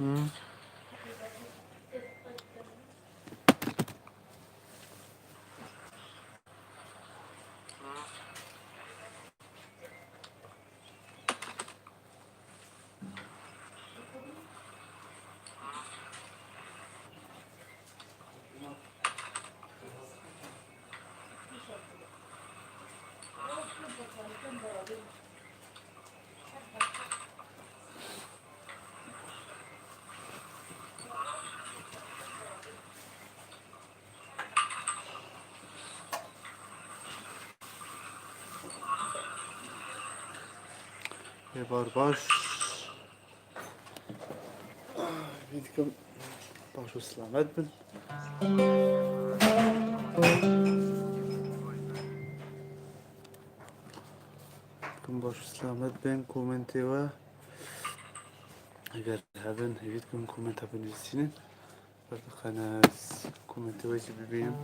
Hı. یه بار باش بیدکم باش و سلامت بن کم باش و سلامت بن کومنتی و اگر هبن هیویدکم کومنت هبن بنویسین بردخانه از کومنتی ویجی ببینم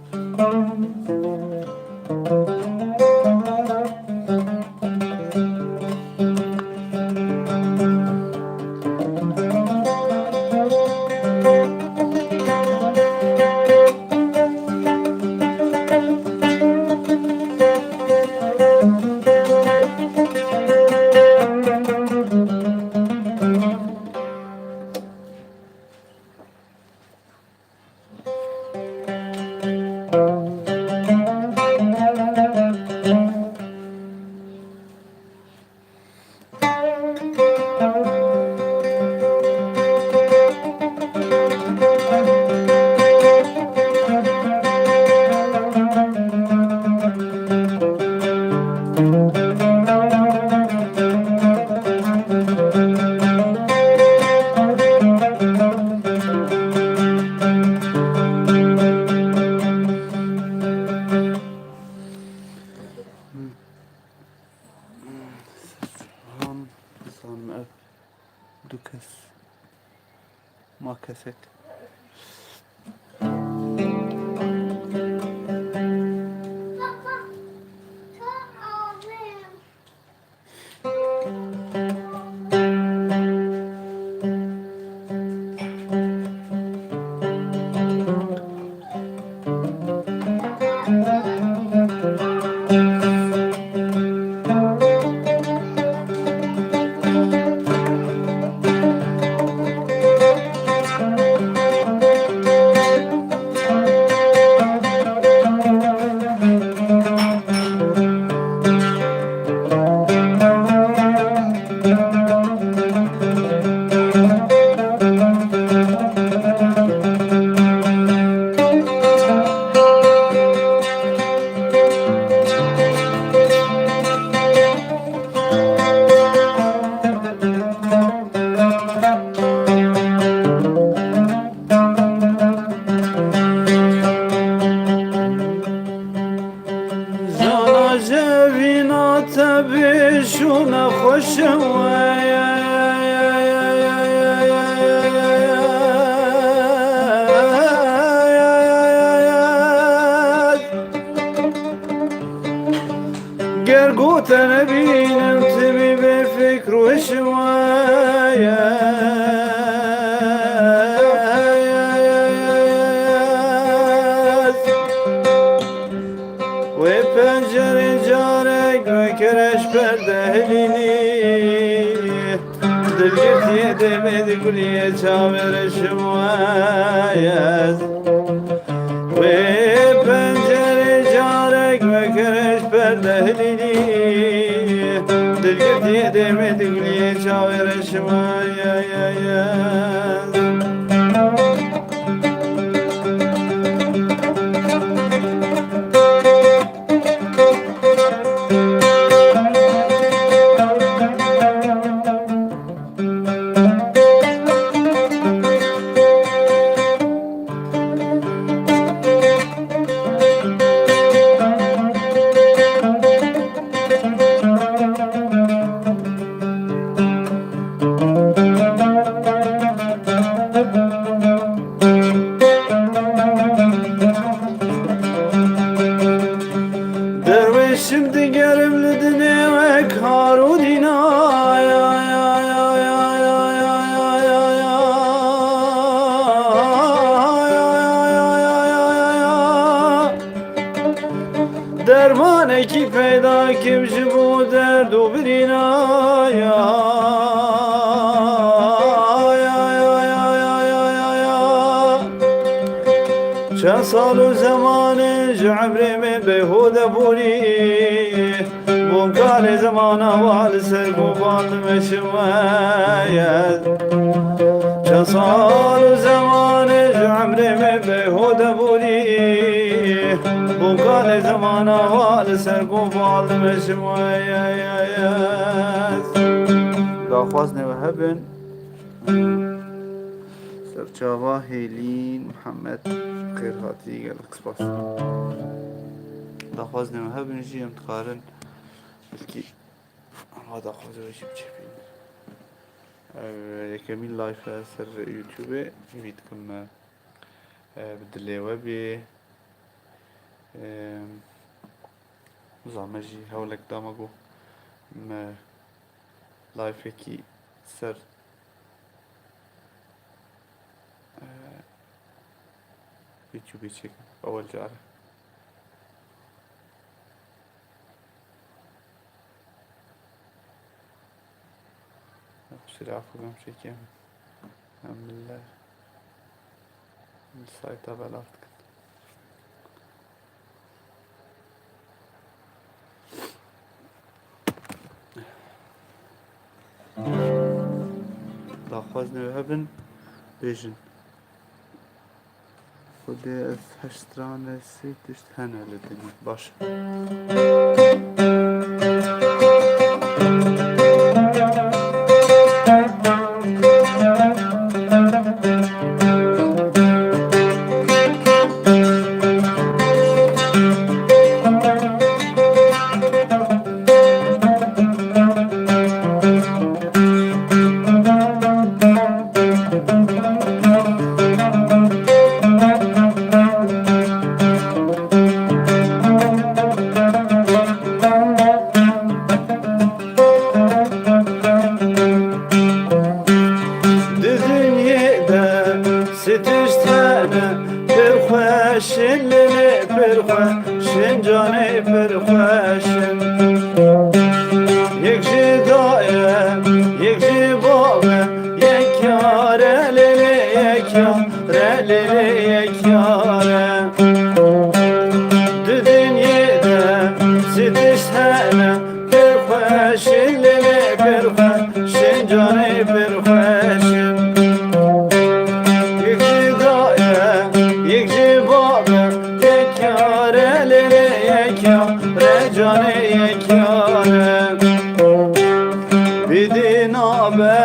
هم دو کس ما کسک جانا جوینا تبیشون خوشم گرگوت نبینم تبی به فکر و و پنجره جارک و کرش پردهلینی دلگرتیه دمید گلیه چاور شمایز و پنجره جارک و کرش پردهلینی دلگرتیه دمید گلیه چاور شمایز Çareki peyda kimci bu derdu birina ya. Çen salu zamanı cumrimi behude buri. Bu kale zamana val sergu meşmeye. Çen salu zamanı cumrimi behude buri. Bu kale zamana val sergu meşmeye. Daxwaz ne hebin Serçava Helin Muhammed Khairhati gel kısbas. Daxwaz ne hebin jiyem tqarın belki ama daxwaz vajib çepin. Kemil live ser YouTube يفيدكم بالدليوبي زعما جي هولك دامجو ما لايفكي سر يوتيوب تشيك أول جارة بصير عفوا بمشي كامل الحمد لله السايت تبع الأرض Daxwaz ne hebin bejin Xudê ez heştranesi tişt hene li dinê baş Perxweşin canê perxweşin Yek ji dayê yek ji bavê Yek yare lêlê yek yare lêlê yek yare Di dinyêde sitiş hene Perxweşin lêlê perxweşin canê perxweşin Yek ji dayê yek ji bavê Canê yekyare Bidî nabe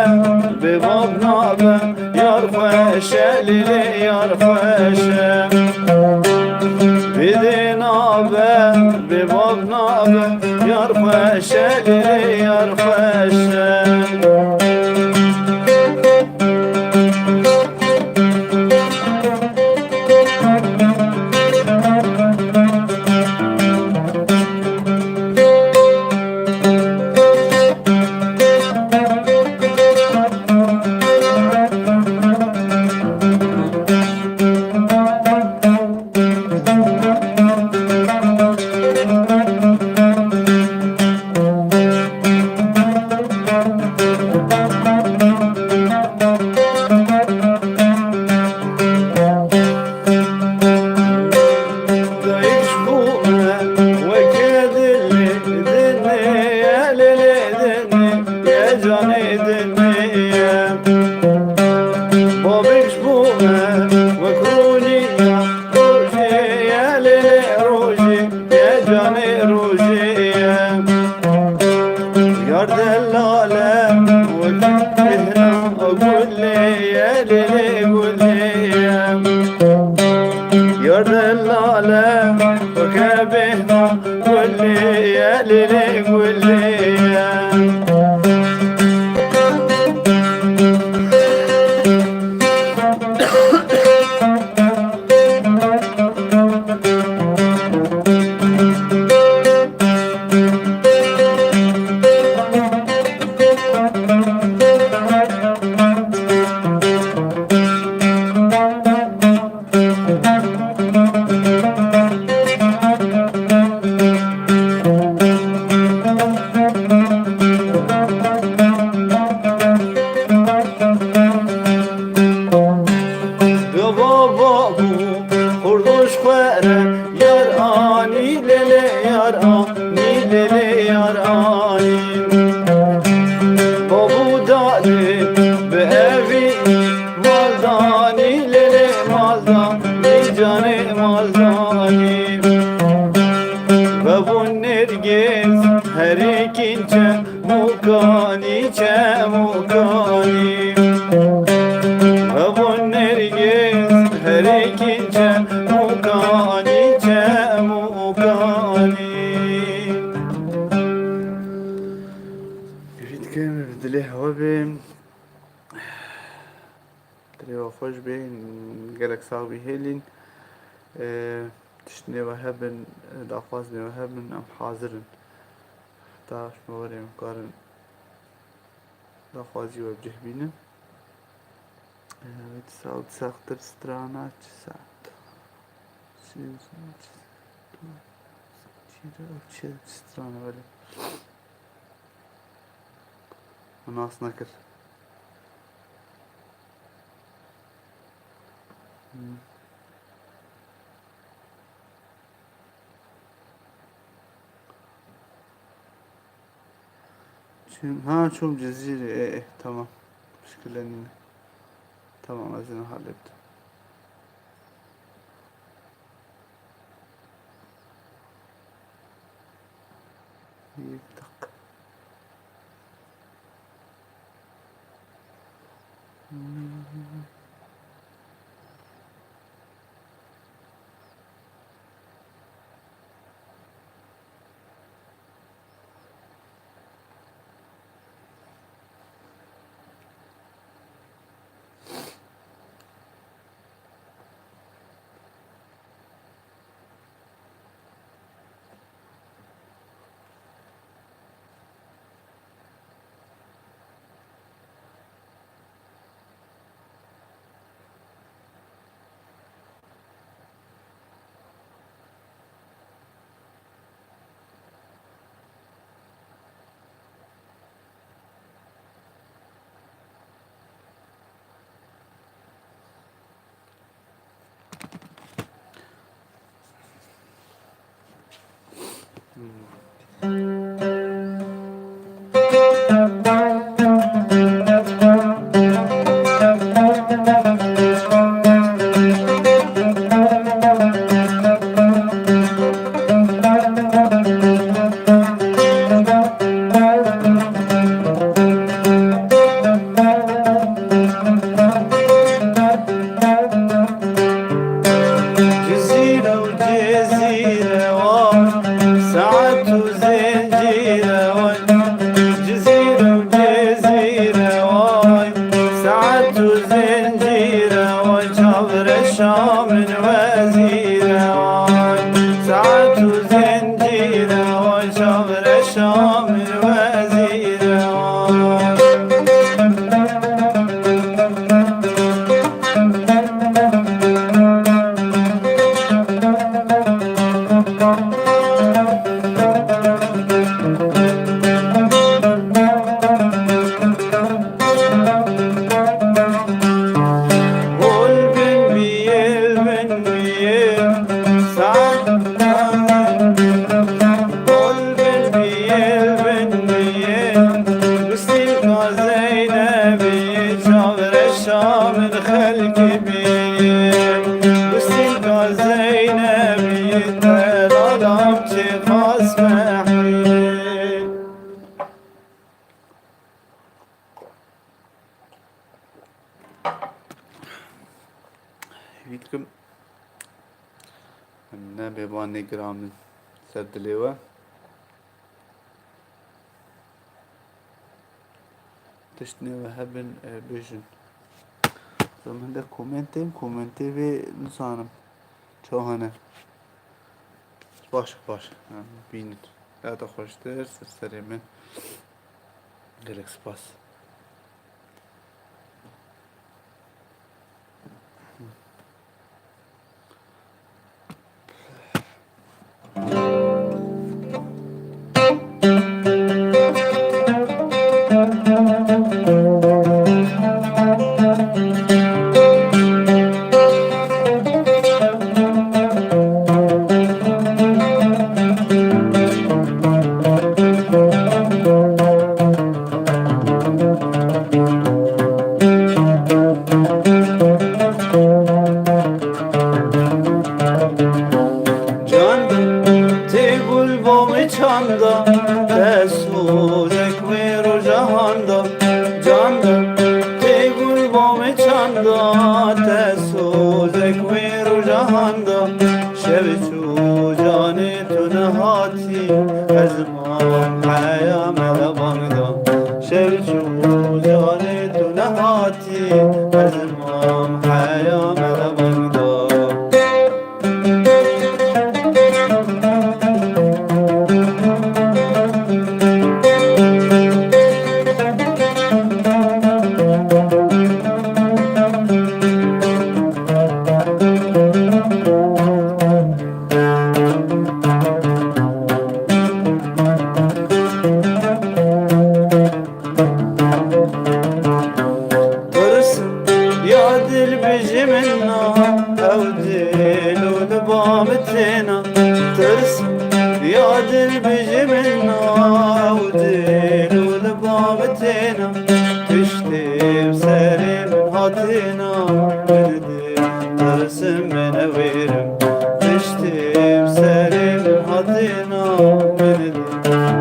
Bibab nabe Yar xweşe lîlê yar xweşe Bidî nabe Bibab nabe Yar xweşe lîlê yar xweşe Yar dellalem vekihna gulleye lele gulleyem Yar dellalem vekihna gulleye lele gulleyem داری به اوی مالدانی لیلی مالدانی جان مالدانی و بو نرگز هر اکین چه مکانی و بو نرگز هر اکین چه مکانی ببین که دلی هوا بیم دلی هوا خوش بین گلک صاحبی هیلین تشتني وهبن الأفاز وهبن أم حاضرن تعرف موري مقارن الأفازي وبجه بينا تساعد ساختر سترانات ساعت چه سترانه ولی مناس نكر ها شوف جزيرة ايه تمام مشكلة اني تمام عايزين حلبت يفتق بيتكم النبي باني جرام سد لوا تشتني وهبن بيجن زمان ده كومنتي في نصانم شو هنا باش بينت لا تخرج درس سريع من جالكس باس تیگل بام چندا تسوزک وی رو جهاندا شب چو جان تو نهاتی از ما حیا ملباندا شب چو جان تو نهاتی از ما حیا ملباندا دل بجمنا او دل ولبامتنا ترس يا دل بجمنا او دل ولبامتنا تشتي بسري من هاتنا من دل ترس من ويرم تشتي بسري من هاتنا من دل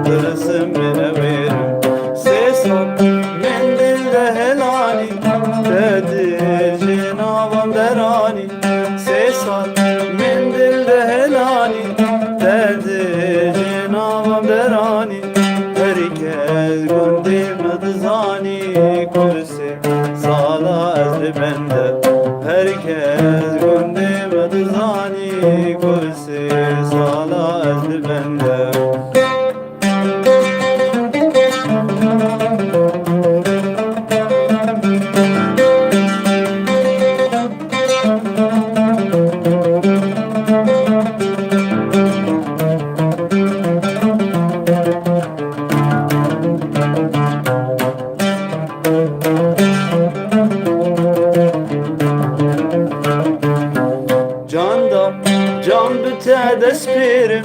ترس من ويرم سيسك من دل دهلاني تدل جنابم دراني سيسال من دل دهلاني تدل جنابم دراني herkes gönlüm adzani kursi sala az bende herkes gönlüm adzani kursi sala az bende Can büte despirim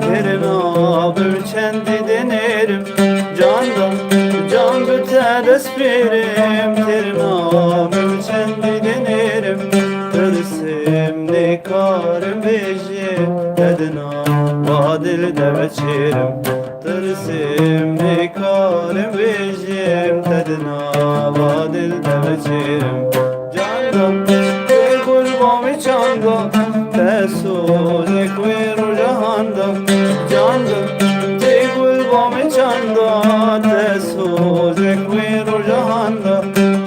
Terin abim kendi denerim Can büte despirim Terin abim kendi denerim Tırsim ne karım beji Dedina vadil de veçerim Tırsim ne karım beji Dedina vadil de veçerim Candan Kurbanı çanda Tesuzek ve rujahanda Candan Kurbanı çanda Tesuzek ve rujahanda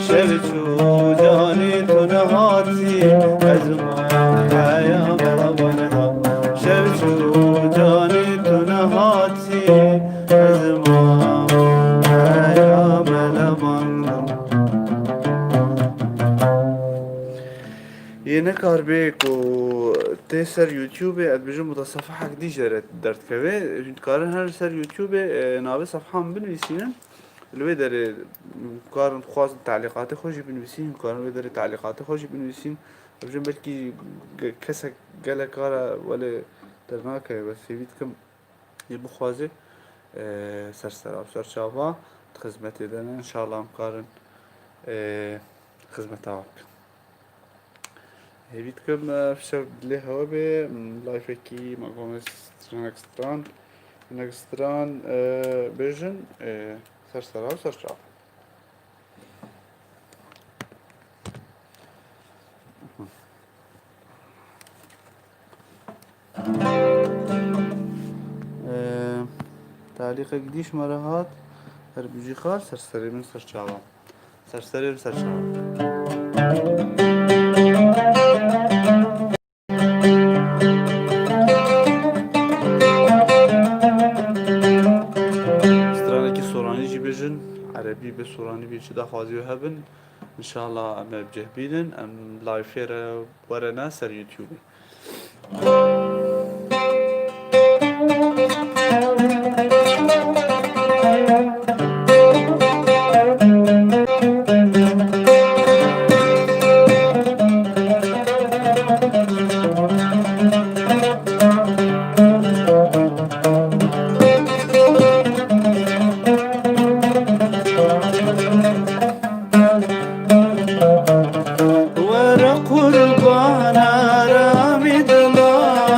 Şevçu cani tunahati Ezma haya melabanada Şevçu cani tunahati Ezma haya melabanada یه کار به کو تی سر یوتیوب اد بجم متصفحه دی جرت درد کوه کارن هر سر یوتیوب ناوی صفحه هم بنویسین لوی داره کارن خواست تعلیقات خوشی بنویسین کارن لوی داره تعلیقات خوشی بنویسین بجم بلکی کسی گله کارا ولی درنا که بس فیوید کم یه بخوازه سر چاوا خدمت دادن ان شاء الله هم کارن خدمت آوک هیوید کم فشار دلی هوا به لایف کی مقام نکستران بیشن سر چاوا تعلیق گدیش مرهات هر بیجی خال سرسری من سر چاوا سرسری من سر چاوا استرانه کی سورانی جی بیجن عربی به سورانی بیچه دا خوازی و هبن انشاءالله ام بجه بیدن ام لایفیر ورنا سر یوتیوبی ورا قربان رامي دلا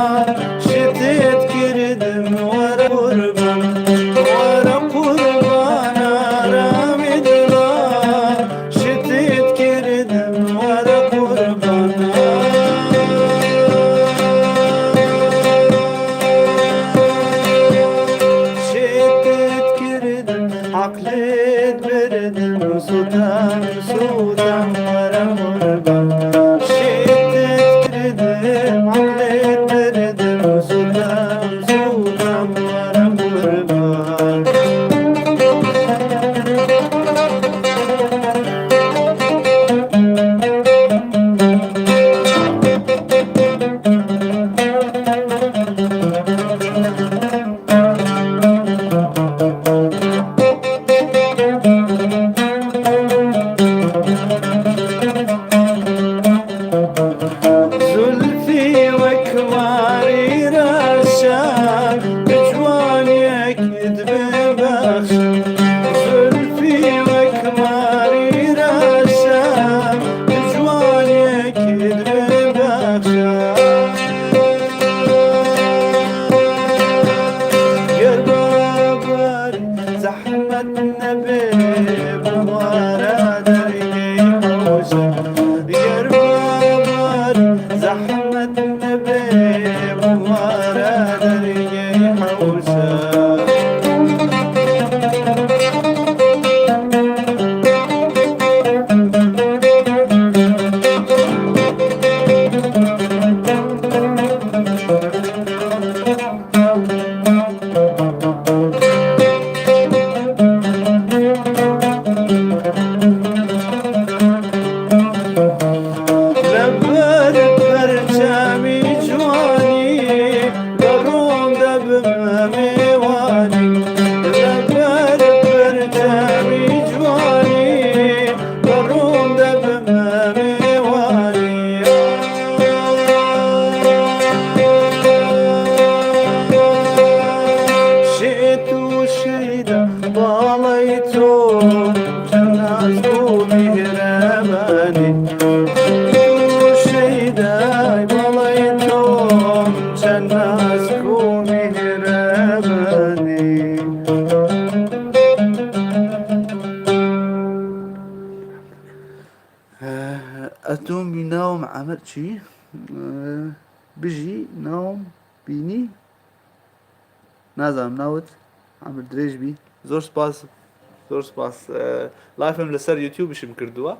سودم سودم ورم قربان شدت كردم عقلت بردم سودم سودم ورم قربان زلفي وكواري رشا بجوانيك تببخش زلفي وكواري رشا بجوانيك تببخش قربابر زحمة نبي بوارا درقي حوشة زحمة النبي بوارا درقي حوشة باڵیتۆ جەناز بوو میهرەبانی شەیدای باڵیتۆ جەناز بوو میهرەبانی ئەتۆم ناوم عەمەر چی؟ بژی ناوم بینی؟ نازانم ناوت عەمەر درێژ بی زۆر سپاس زۆر سپاس لایفم لەسەر یوتیوبشم کردووە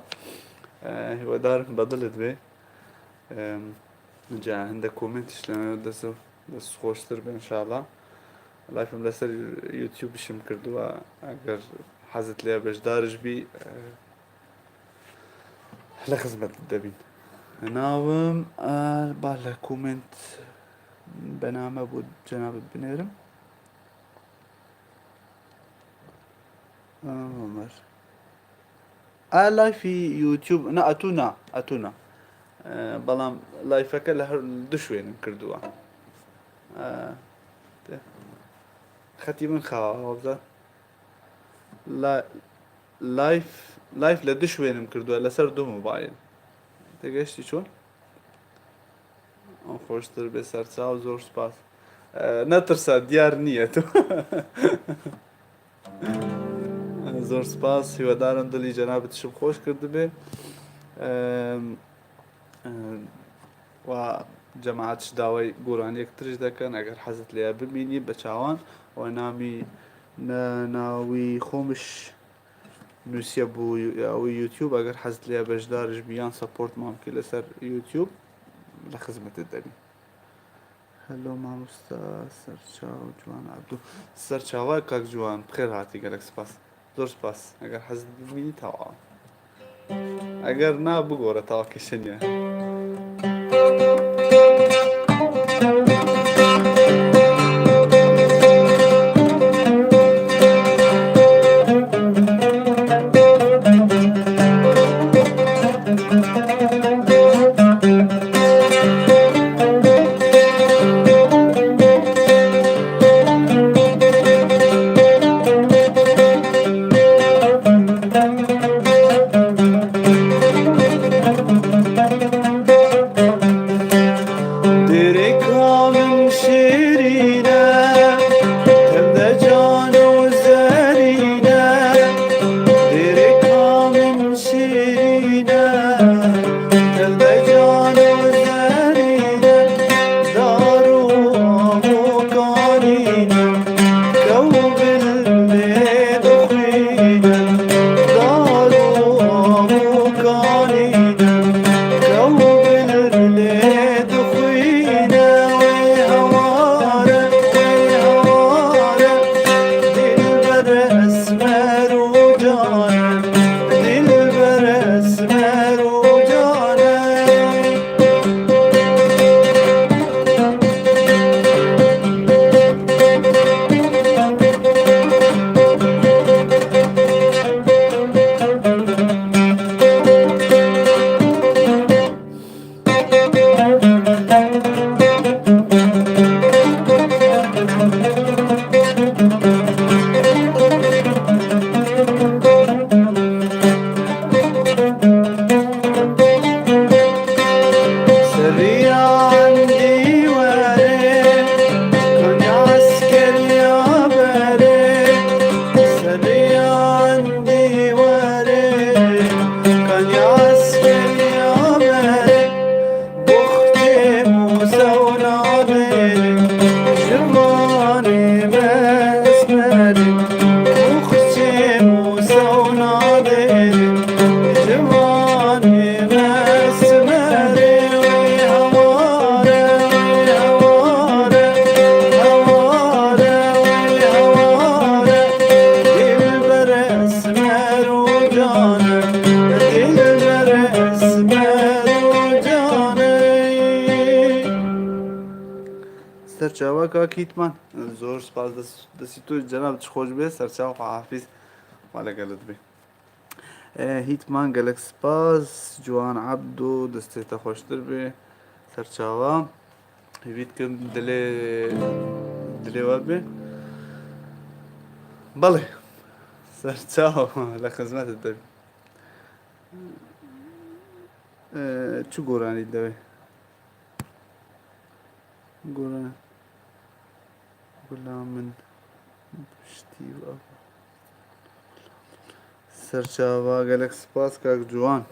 هیوادارم بەدڵت بێ جا هەندێک کۆمنتیش دەست خۆشتر بێ ئینشاڵڵا لایفم لەسەر یوتیوبشم کردووە ئەگەر حەزت لێ بەشدارش بی لە خزمەتت دەبین ناوم با لە کۆمنت بەنامە بۆ جەنابەت بنێرم عمر لایفی یوتیوب نا ئەتونا بەڵام لایفەکە لە هەر دوو شوێنم کردووە خەتی من خاوە بزە لایف لە دوو شوێنم کردووە لەسەر دوو مۆبایل تێگەشتی چۆن ئەو خۆشتر بێ سەرچاو زۆر سپاس نەترسە دیار نییە تۆ زۆر سپاس هیوادارم دڵی جەنابەتشم خۆش کردبێ و جەماعەتش داوای گۆرانیەکترش دەکەن ئەگەر حەزت لێە ببینی بە چاوان و ناوی خۆمش نووسە بوو ئەوەی یوتیوب ئەگەر حەزت لێە بەشدارش بیان سەپۆرت مامکە لەسەر یوتیوب لە خزمەتت دەبین هەلۆ مامۆستا سەرچاو جوان عەبدوو سەرچاوای کاک جوان بخێر هاتی گەلێک سپاس زۆر سپاس ئەگەر حەزت ببینی تاوا ئەگەر نا بگۆرە تاوا کێشە نییە سەرچاوە کاکیتمان زۆر سپاس دەستی تۆ جەناب خۆش بێ سەرچاو حافیز وا لەگەڵت بێ هیتمان گەلک سپاس جوان عەبد و دەستێتە خۆشتر بێ سەرچاوە هیویتکەم دلێ وا بێ بەڵێ سەرچاو لە خزمەتت دەبێ چ گۆرانی دەوێ گۆران گوڵام من پشتی سەرچاوە گەلک سپاس کاک جوان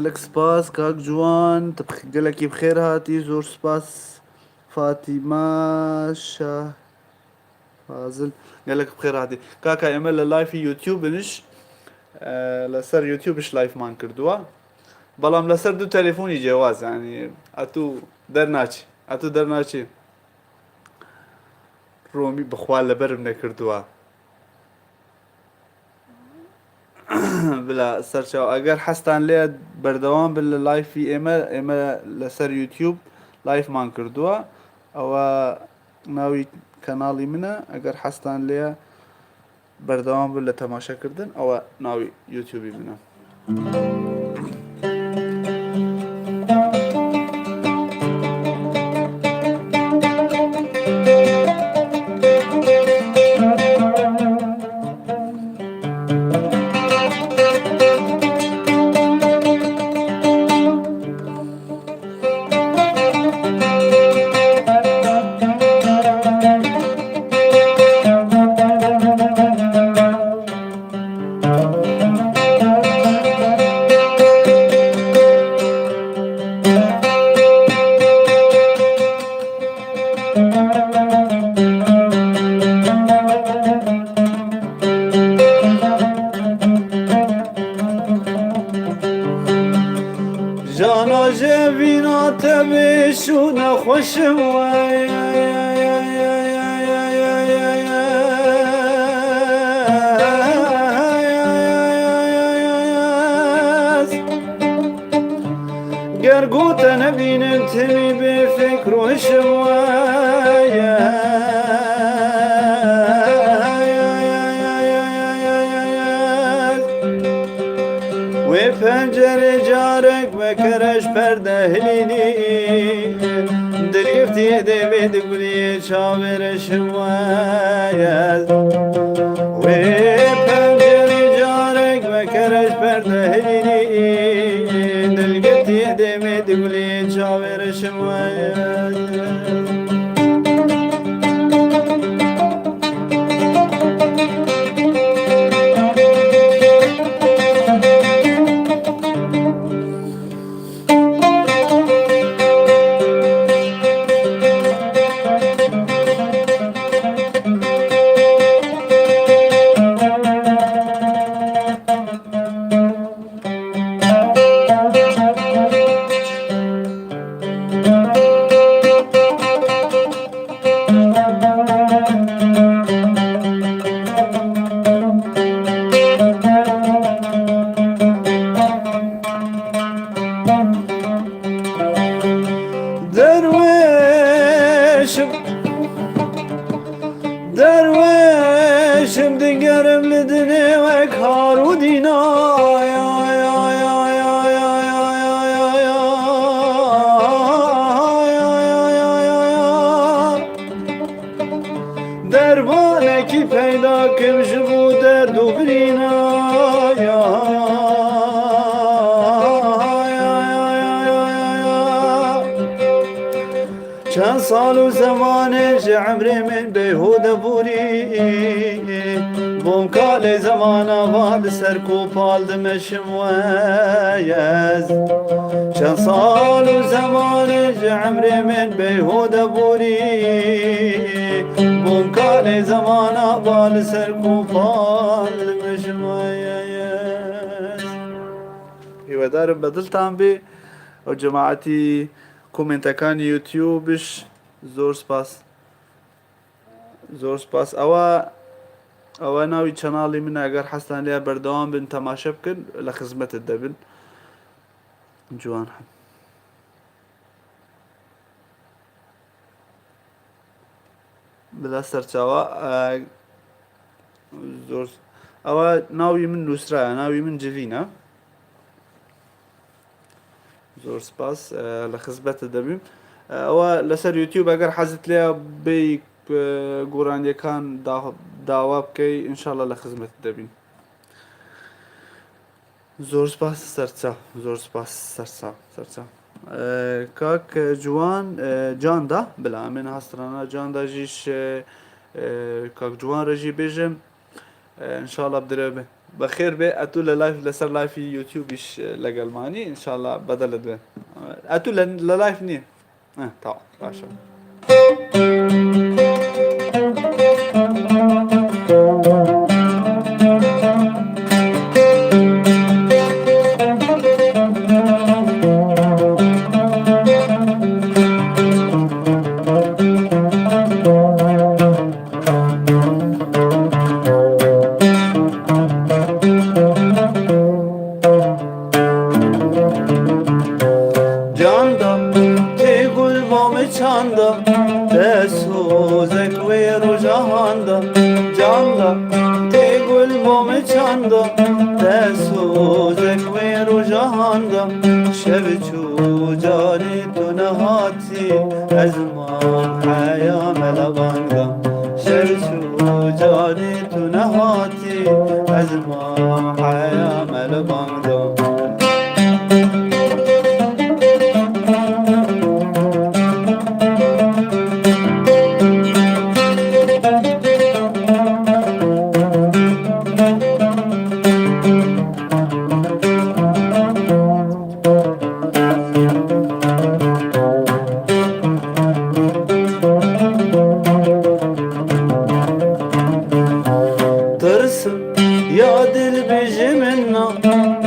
گەلک سپاس کاک جوان گەلێکی بخێر هاتی زۆر سپاس فاتیما شاه فازل گەلک بخێر هاتی کاکا ئێمە لە لایفی یوتیوبنش لەسەر یوتیوبش لایفمان کردووە بەڵام لەسەر دوو تەلێفۆنی جیاواز ینی ئەتوو دەرناچی ڕۆمی بخوا لەبەرم نەکردووە بلا سەرچاو ئەگەر حەستان لێ بەردەوام بن لە لایفی ئێمە لەسەر یوتیوب لایفمان کردووە ئەوە ناوی کەناڵی منە ئەگەر حەستان لێ بەردەوام بن لە تەماشاکردن ئەوە ناوی یوتیوبی منە جانا جبینا تبشون خوشم گرگوت نبینم تمی به فکر و و پنجره جارک بکرش پرده هلینی دریفتی دوید گلی چاورش واید و پنجره جارک بکرش پرده هلینی دریفتی دوید گلی چاورش واید درویشم دیگرم لدنه و کارو دینا دربانه کی پیدا کم جبو درد و برینا چند سال و زمانش عمر من بیهوده بوری بوم کال زمان آباد سرکو پالدمشم ویز چند سال و زمانش عمر من بیهوده بوری بوم کال زمان آباد سرکو پالدمشم ویز هیوادارم بدلتان بی و جماعتی کومنتەکانی یوتیوبش زۆر سپاس ئەوە ناوی چەناڵی من ئەگەر حەستان لێ بەردەوام بن تەماشە بکەن لە خزمەتت دەبن جوان بلا سەرچاوە زۆر ئەوە ناوی من نووسرایە ناوی من جڤینە زۆر سپاس لە خزمەتت دەبین ئەوە لەسەر یوتیوب ئەگەر حەزت لێ بێ گۆڕانیەکان داوا بکەی ئینشاڵڵا لە خزمەتت دەبین زۆر سپاس سەرچاو کاک جوان جاندا بلا من هەسترانە جاندا ژیش کاک جوان ڕێژی بێژم ئینشاڵڵا بدرێ بێ بەخێر بێ ئەتوو لە لایف لەسەر لایفی یوتیوبیش لەگەڵمانی ئینشاڵڵا بەدەلت بێ ئەتوو لە لایف نییە تاوا باشە جاندا تی گل بام چاندا دسوزک و روجهاندا شب چو جانی تو نهاتی از ما حیا ملباندا شب چو جانی تو نهاتی از ما حیا ملباندا يا دل بجمنا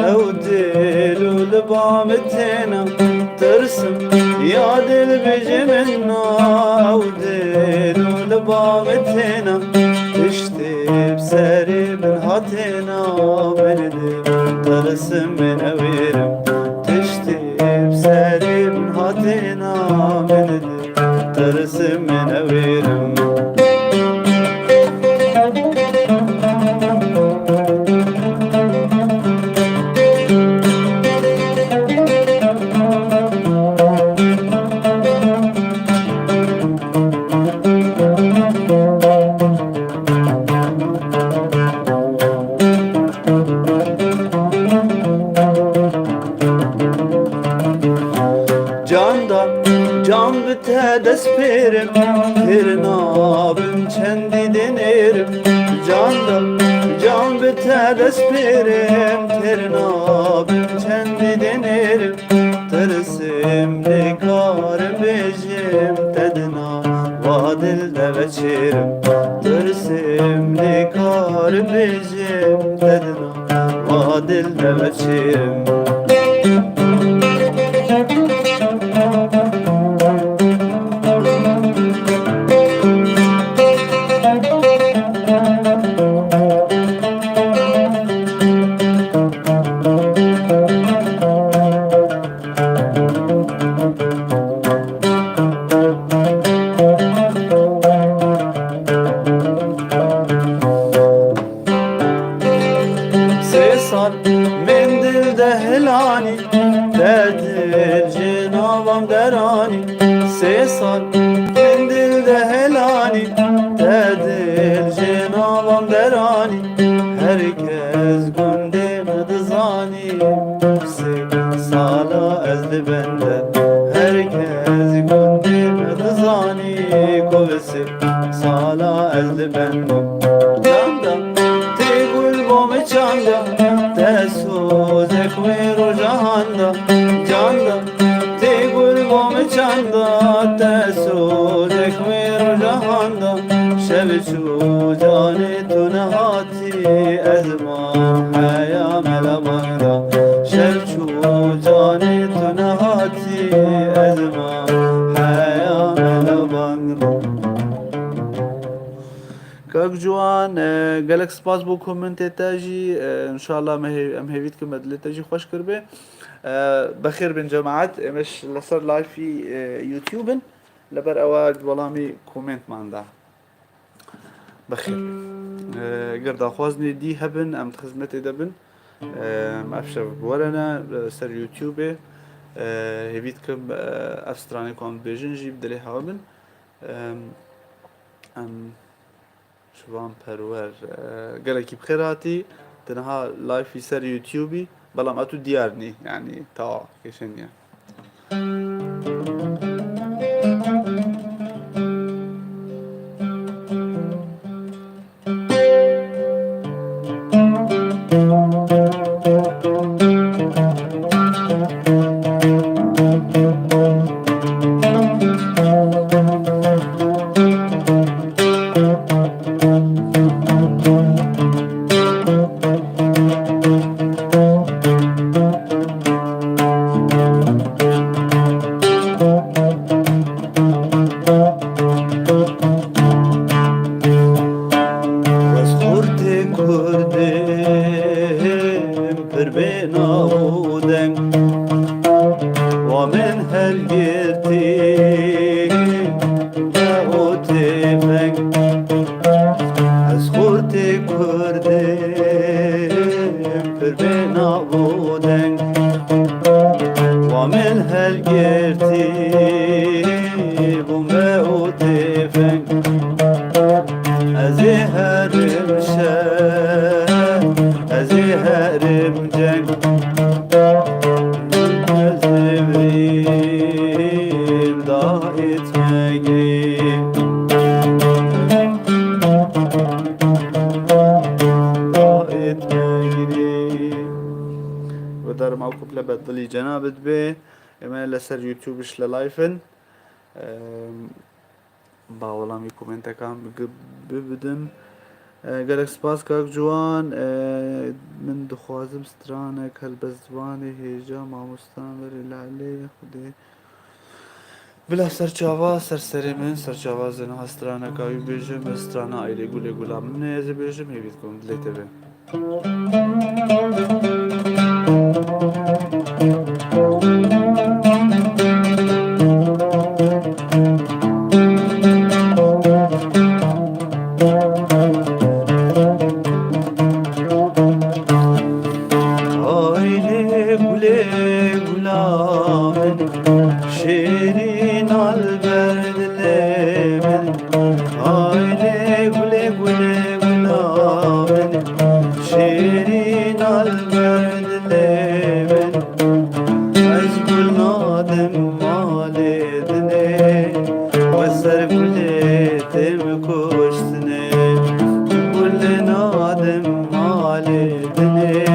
او دل ولبامتنا ترسم يا دل بجمنا او دل ولبامتنا تشتي بسري من هاتنا من دل ترسم من اويرم تشتي بسري من هاتنا من دل ترسم من اويرم Can bite desperim Tirnabım kendi denerim Can bite desperim Tirnabım kendi denerim Tırsim nikar bejim Tedna vadil de veçerim Tırsim nikar bejim Tedna vadil de veçerim Mendil de helani Derdir cinavam derani Sesal mendil de helani Derdir cinavam derani Herkes gündem dızani Sala ezli bende Herkes gündem dızani Kovesi sala ezli bende Candan tegul bome çanda Tesuzek ve rojahanda Canda tegul bome çanda Tesuzek ve rojahanda Şevçu cani tunahati ezma haya melabanda Şevçu cani tunahati ezma haya melabanda كاك جوان قالك سباس بو كومنت تاجي ان شاء الله ام هيفيتكم بدل تاجي خوش كربه بخير بن جماعات مش لصر لايف في يوتيوب لبر اواد ولامي كومنت ماندا بخير قرد اخوازني دي هبن ام خدمتي دبن ما افشر ولنا سر يوتيوب هيفيتكم افستراني كون بيجن جيب دلي هابن ام شوان پرور گلکی بخیراتی تنها لایفی سر یوتیوبی بلام اتو دیارنی يعني تا کشنیه Kurdem, per bena vodeng ازی هرم شه ازی هرم جنگ ازبریم دایت مگریم دایت مگریم و در موقف لبدلی جنابت به اما لسر یوتیوبش للایفن باوەڵامی کۆمنتەکان ببدن گەلێک سپاس کاک جوان من دخوازم سترانێک هەر بە زوانی هێژا مامۆستان وەرێ لالێ خودێ بلا سەرچاوا سەرسەری من سەرچاوا زێنەها سترانەکاوی بێژم بە سترانە ئایرێ گولێ گوڵام من ێزە بێژم هێویت کۆم دلێتە بێ شیرین البرد لمن آیله گله گله گلامن شیرین البرد لمن از گل نادم مال دنه و سر گله تم کشتنه گل نادم مال دنه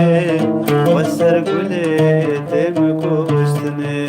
و سر گله تم کشتنه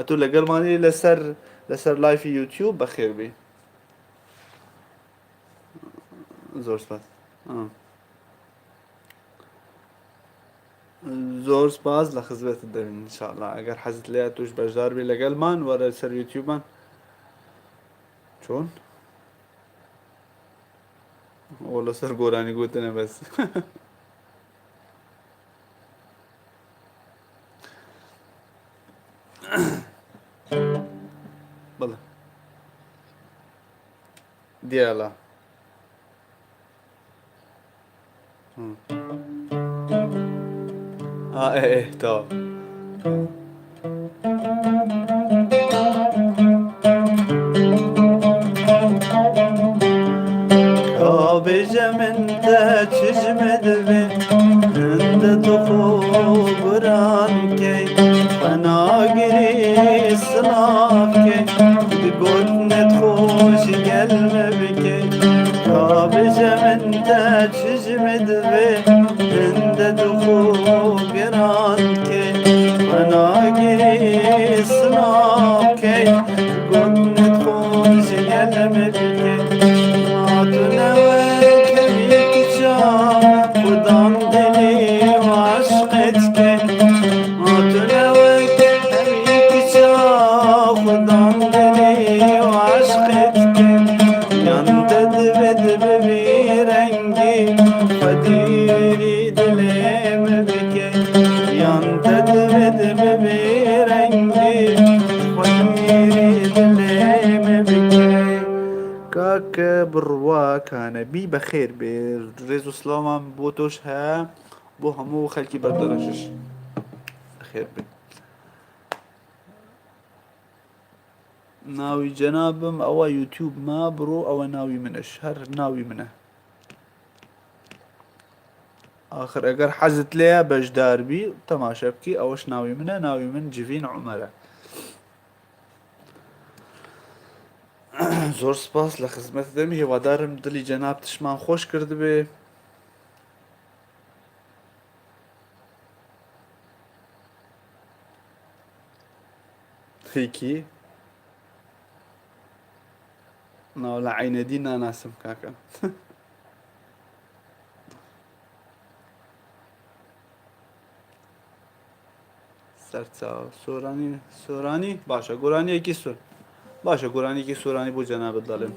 تو لەگەڵ مانی لەسەر لایفی یوتیوب بەخێر بی زۆر سپاس زۆر سپاس لە خزمەتت دەبین ئینشاءڵڵا ئەگەر حەزت لێیە توش بەشدار بی لەگەڵمان وەرە سەر یوتیوبمان چۆن ئەوە لەسەر گۆرانی گوتنە بەس بەڵێ دیێڵە تەواو کابێ بجم انت چجمد بي عند دخول قران كي فناقري صلاف كي بقول ندخوش قلب بكي بجم انت چجمد بي عند دخول قران كي فناقري صلاف كي بقول ندخوش قلب بكي خدام دلی و عشقت که ماتنوک همیک چا خدام دلی و عشقت که یاندد بد ببی رنگی خدیری دلیم بکه یاندد بد ببی رنگی خدیری دلیم بکه كاك بروا كان بي بخير بريزو سلاما بوتوش ها بو همو خلكي بردرشش بخير بي ناوي جنابم او يوتيوب ما برو او ناوي من الشهر ناوي منه اخر اگر حزت ليا بجدار بي تماشا بكي اوش ناوي منه ناوي من جفين عمره زۆر سپاس لە خزمەت دەمی هێوادارم دڵی جەناب تشمان خۆش کردبێ هیکی ناو لە عینەدی ناناسم کاکە سەرچاو سۆرانی باشە گۆرانیەکی سۆر باشە گۆرانێکی سۆرانی بۆ جەنابەت دەڵێم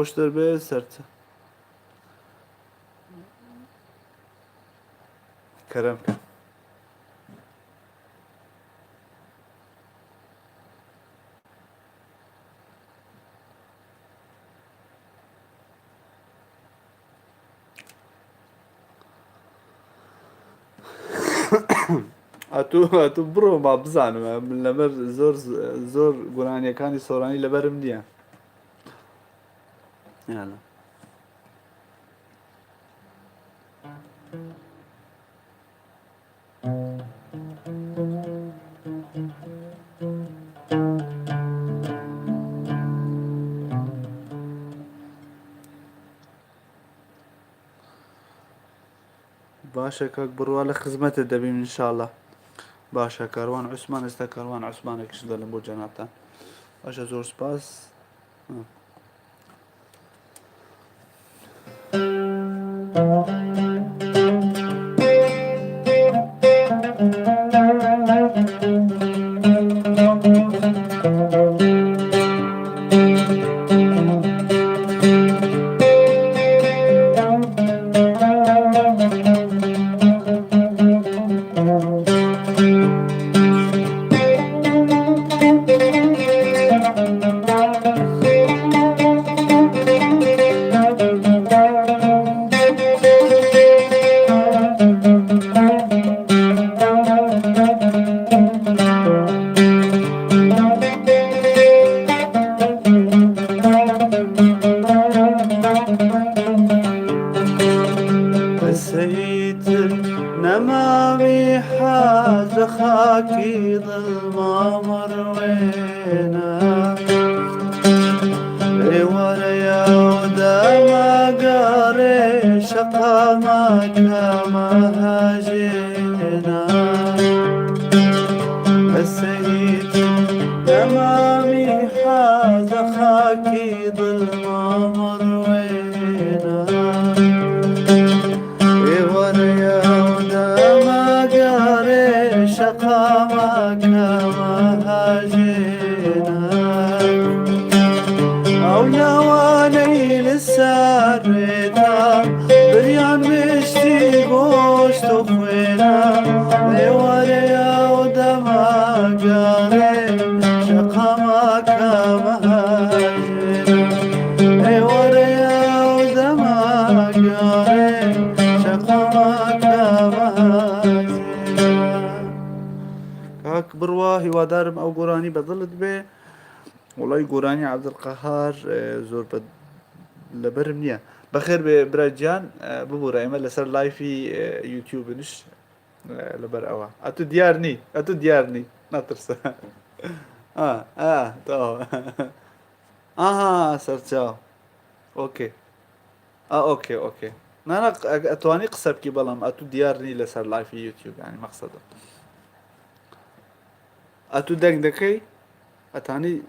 خۆشتر بێ سەرچە کەرەم کە ئەتوو بڕۆ با بزانم لەبەر زۆر گۆرانیەکانی سۆرانی لەبەرم نییە يلا باشا كاك بروالة خدمة الدبيم إن شاء الله. باشا كاروان عثمان استا كاروان عثمانك شدل بو جنابتان. باشا زور سپاس. بسيت نمامي حاز خاكي ظلمة مروينا وريا ودما قاري شقا ما كما هاجينا بسيت نمامي حاز خاكي ظلمة مروينا وريا ودما قاري شقا ما كما هاجينا أو نواني للساريتا بريان مشتي بوش تخوينا وريا ودما قاري شقا ما كما هاجينا وريا ودما قاري كاك بروا هوادارم او قراني بظلت به والله قراني عبد القهار زور لبرم نية بخير براجان ببورا ايما لسر لايفي يوتيوب نش لبر اوا اتو ديارني نطرسا تو سرچاو اوكي اوكي انا اتواني قسبكي بلام اتو ديارني لسر لايفي يوتيوب يعني مقصده اتو دكي اتاني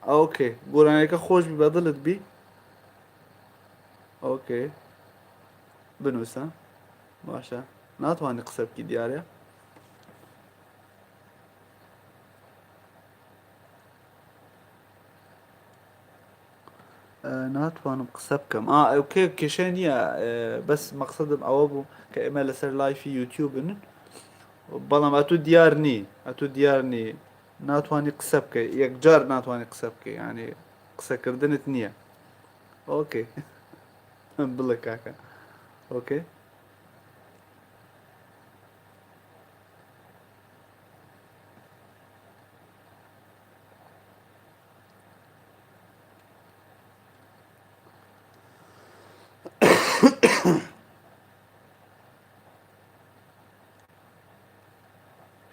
اوكي قرانيك خوش ببدلت بي اوكي بنوسا باشا ناتواني قسبكي دياريا ناتوانم قسبكم اوكي كشانيا بس مقصدم اوابو كاما لسر لايفي يوتيوب بەڵام ئەتو دیارنی ناتوانانی قسە بکەی یەکجار ناتوانانی قسە بکەی یعنی قسەکردنت نییە ئۆکێ بڵێ کاکە ئۆکێ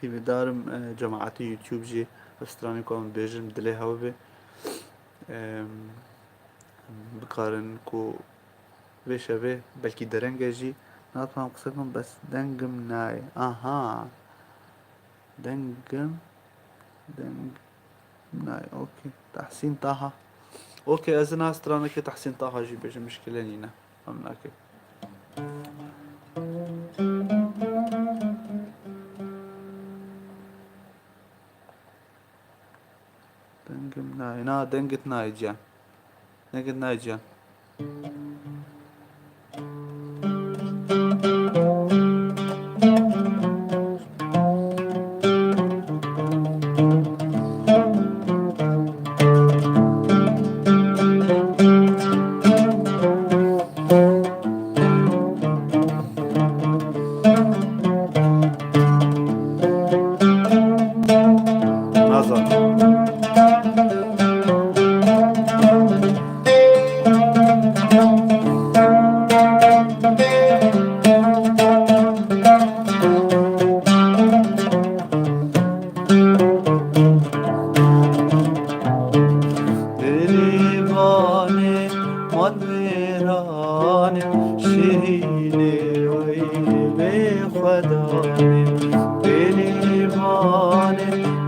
هیوادارم جەماعەتی یوتیوب جی ئەسترانی کۆم بێژم دلێ هەوە بێ بکارن و بێشەوێ بەلکی دەرەنگەژی ناتوانم قسەکەم بەس دەنگم نایە دەنگم نایە ئۆکێ تەحسین تاها ئۆکێ ئەزن ئاسترانەکە تەحسین تاهاژی بێژە مشکلە نینە ئەم ناکەی دەنگم نایە نا دەنگت نایە گیان دەنگت نایە گیان خداني بليمان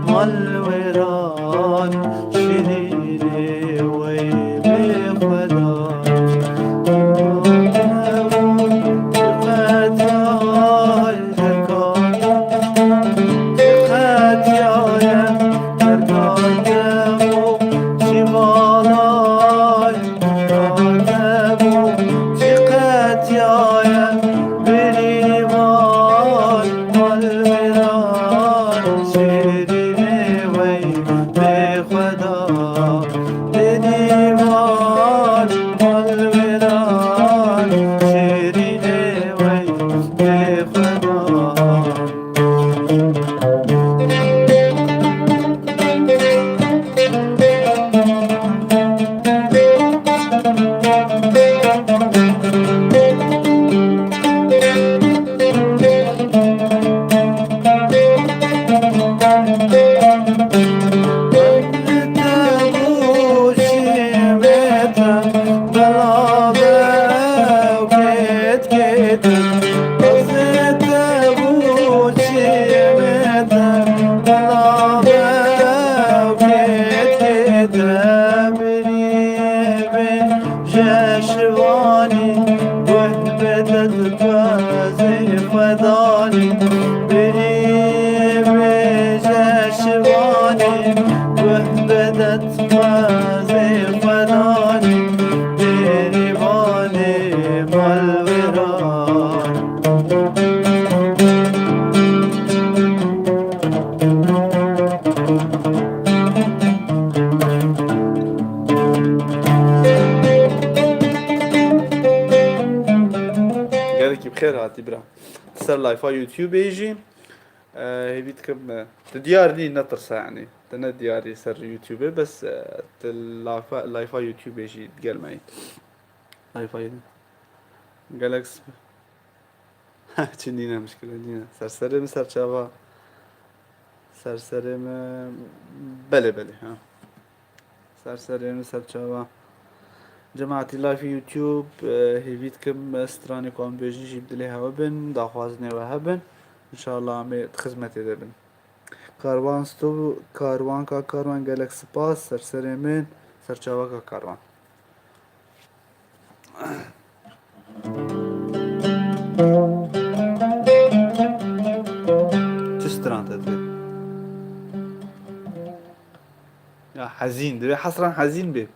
والوران شريري ويبي بخير هاتي برا تسر لايفا يوتيوب يجي هبيت كم تديار لي نطرسة يعني تنا دياري سر يوتيوب بس لايفا يوتيوب يجي تقال معي لايفا يدي جالكس چندينا مشكلة دينا سرسرم سرچاوا سرسرم بله ها سرسرم سرچاوا جماعتي لايف يوتيوب هيفيتكم استراني قوم بيجي جيب دلي هوا بن داخوازني وهبن ان شاء الله عمي خدمتي دبن كاروان ستو كاروان كا كاروان جالكس باس سرسرمين سرچاوا كا كاروان تستران تدري يا حزين دبي حسرا حزين بي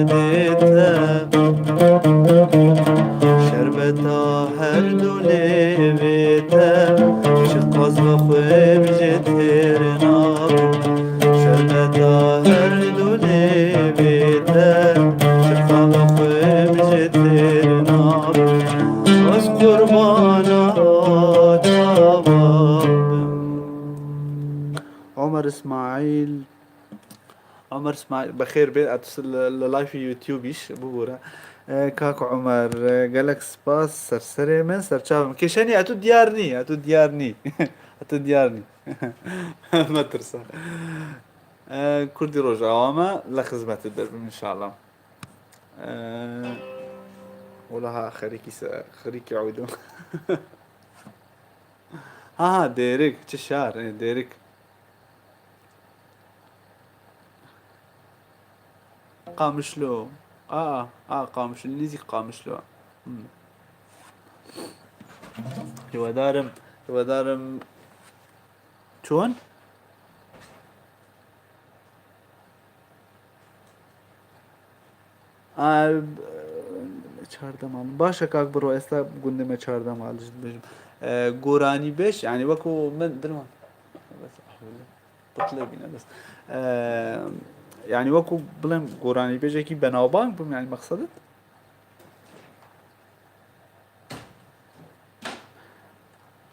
دردته شربتا هر دوله بیته شقاز بخواه بجه تیرناب شربتا هر دوله بیته شقاز بخواه بجه تیرناب از قربانات عمر اسماعیل بخير بين اتصل لايف يوتيوبيش بورا كاك عمر قالك سباس سرسري من سرچاو كيشاني اتو ديارني اتو ديارني ما ترسى كردي روجا عوامة لخدمة الدرب ان شاء الله ولها خريكي عودو ها ديريك تشار ديريك قامشلو قامشلو نيزي قامشلو هو دارم چون چارده مال باشا كاك برو استا قندمه چارده مال قوراني بيش يعني وكو من دلوان بس بطلع بينا بس يعني وكو بلم قوراني بيجي كي بناوبان بم يعني مقصدت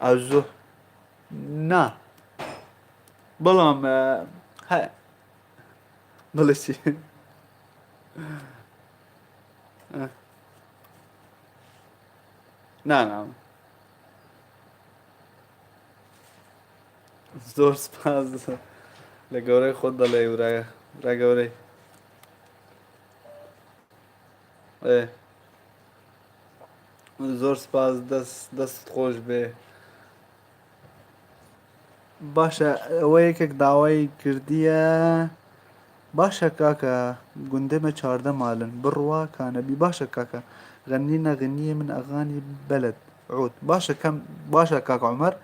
أزو نا بلام هاي بلشي نا زور سپاس لگوره خود دلی و رگوره زور سپاس دست خوش به باشا اوه که دعوی کردیه باشا كاكا قندمة چارده مالن بروا كان بي باشا كاكا غنينا غنية من أغاني بلد عود باشا باشا كاكا عمر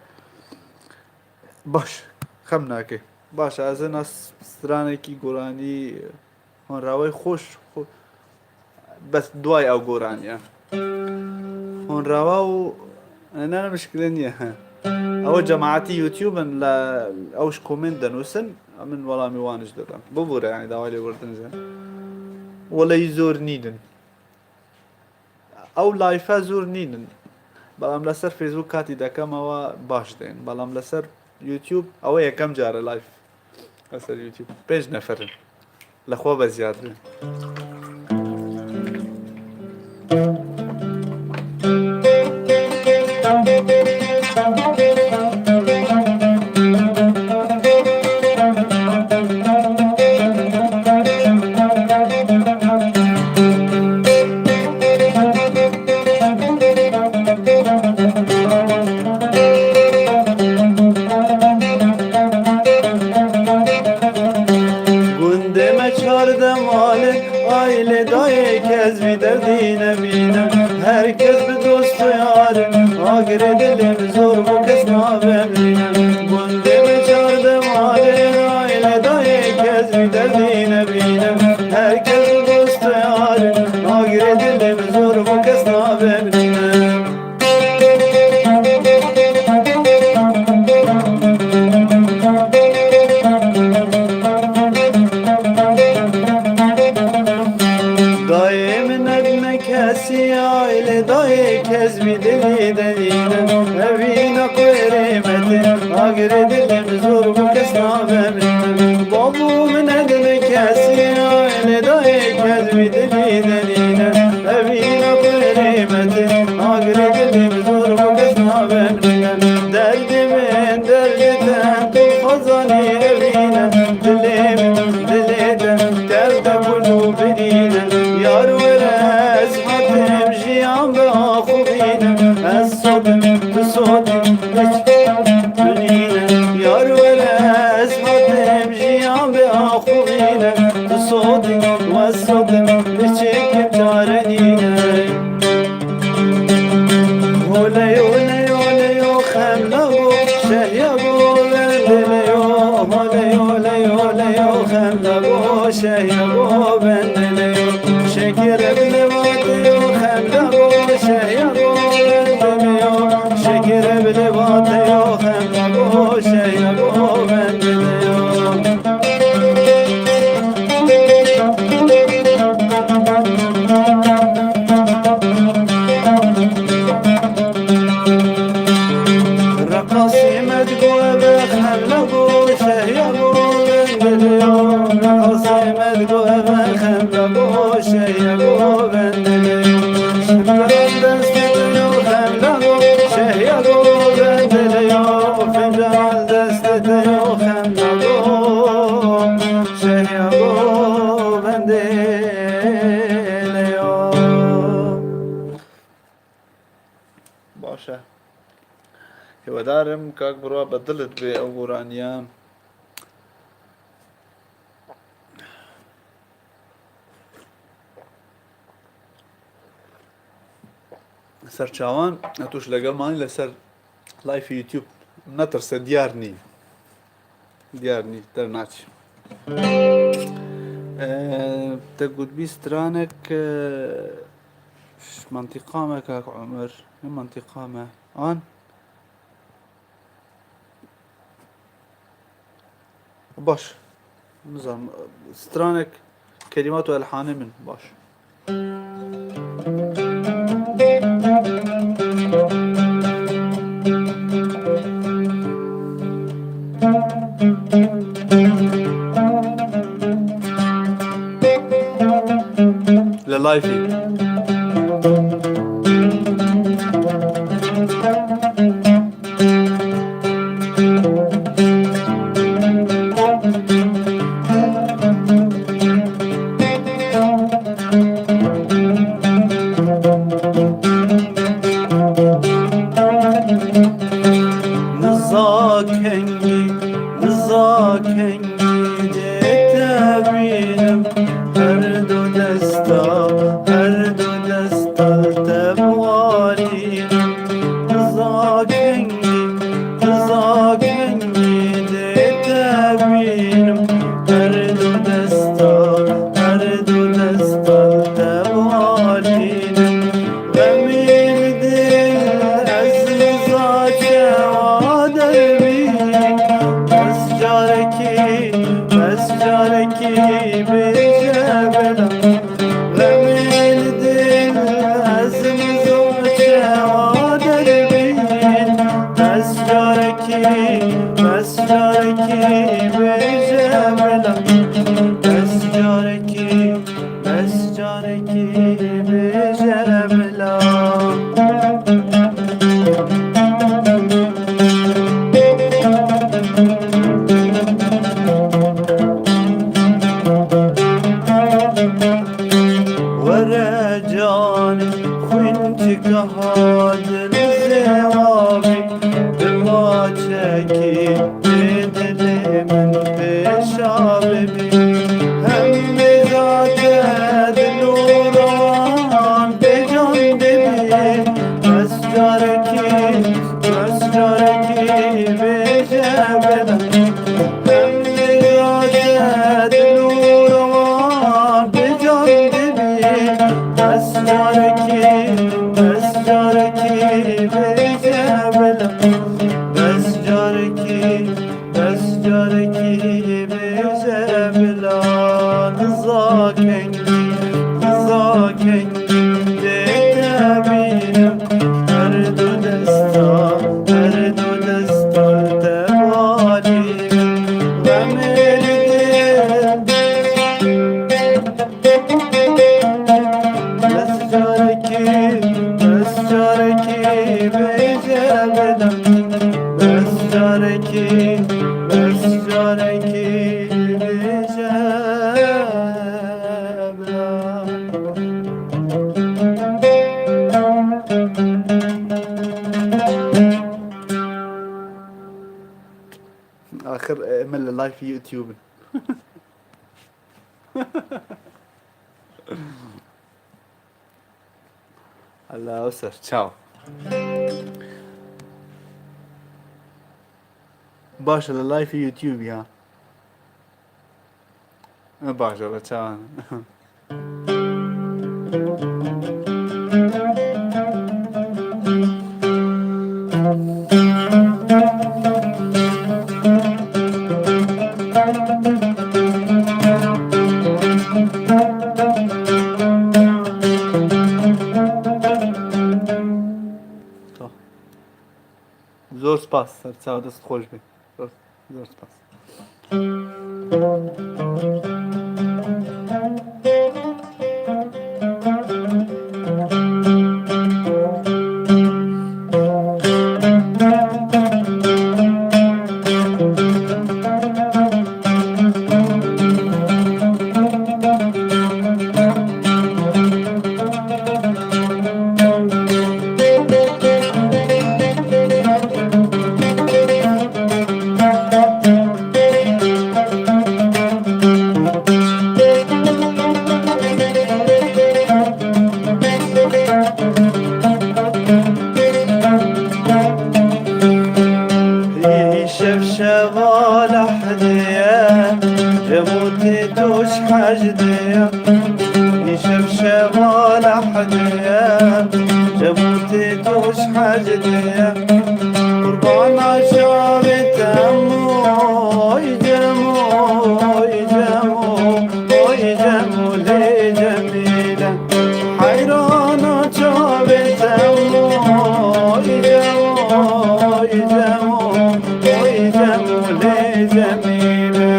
باش خمناكي باشا از ناس سترانكي قراني هون راوي خوش بس دواي او قراني هون راواو انا مشكلة نية او جماعتي يوتيوب لا اوش كومنت دنوسن من ولا ميوانش دادم ببورة يعني داوالي وردن زين ولا يزور نيدن او لايفا زور نيدن بلام لسر فيسبوك كاتي دكم او باش دين بلام لسر يوتيوب او يكم جارة لايف لسر يوتيوب بيج نفر لخوا بزيادة شکر بلواتی و خمدا گو شهیا گو بندمیو شکر بلواتی و خمدا گو شهیا گو بندمیو رقصي مدقوة بخملا بو شهيا بو بندليو رقصي مدقوة بخملا بو شهيا بو بندليو شمران دستتيو خملا بو شهيا بو بندليو فنجان دستتيو خملا بو شهيا بو بندليو باشا هیوادارم کاک بڕوا بەدڵت بێ ئەو گۆرانیە سەرچاوان ئەتوش لەگەڵمانی لەسەر لایفی یوتیوب نەترسە دیار نی دەرناچی تەگوت بیسترانێک منتیقامە کاک عومەر منتیقامە ئان باش نظام سترانك كلمات والحان من باش للايفي آخر من لايف في يوتيوب الله أسر تشاو باشا لايف في يوتيوب يا باشا تشاو زۆر سپاس سەرچاو دەست خۆش بێ زۆر سپاس. شفشفال حدية جموتي توش حجدية شفشفال حدية جموتي توش حجدية قربانا شابي تمو يجمو يجمو ويجمو لي جميلة حيرانا شابي تمو يجمو يجمو جمولي جميلة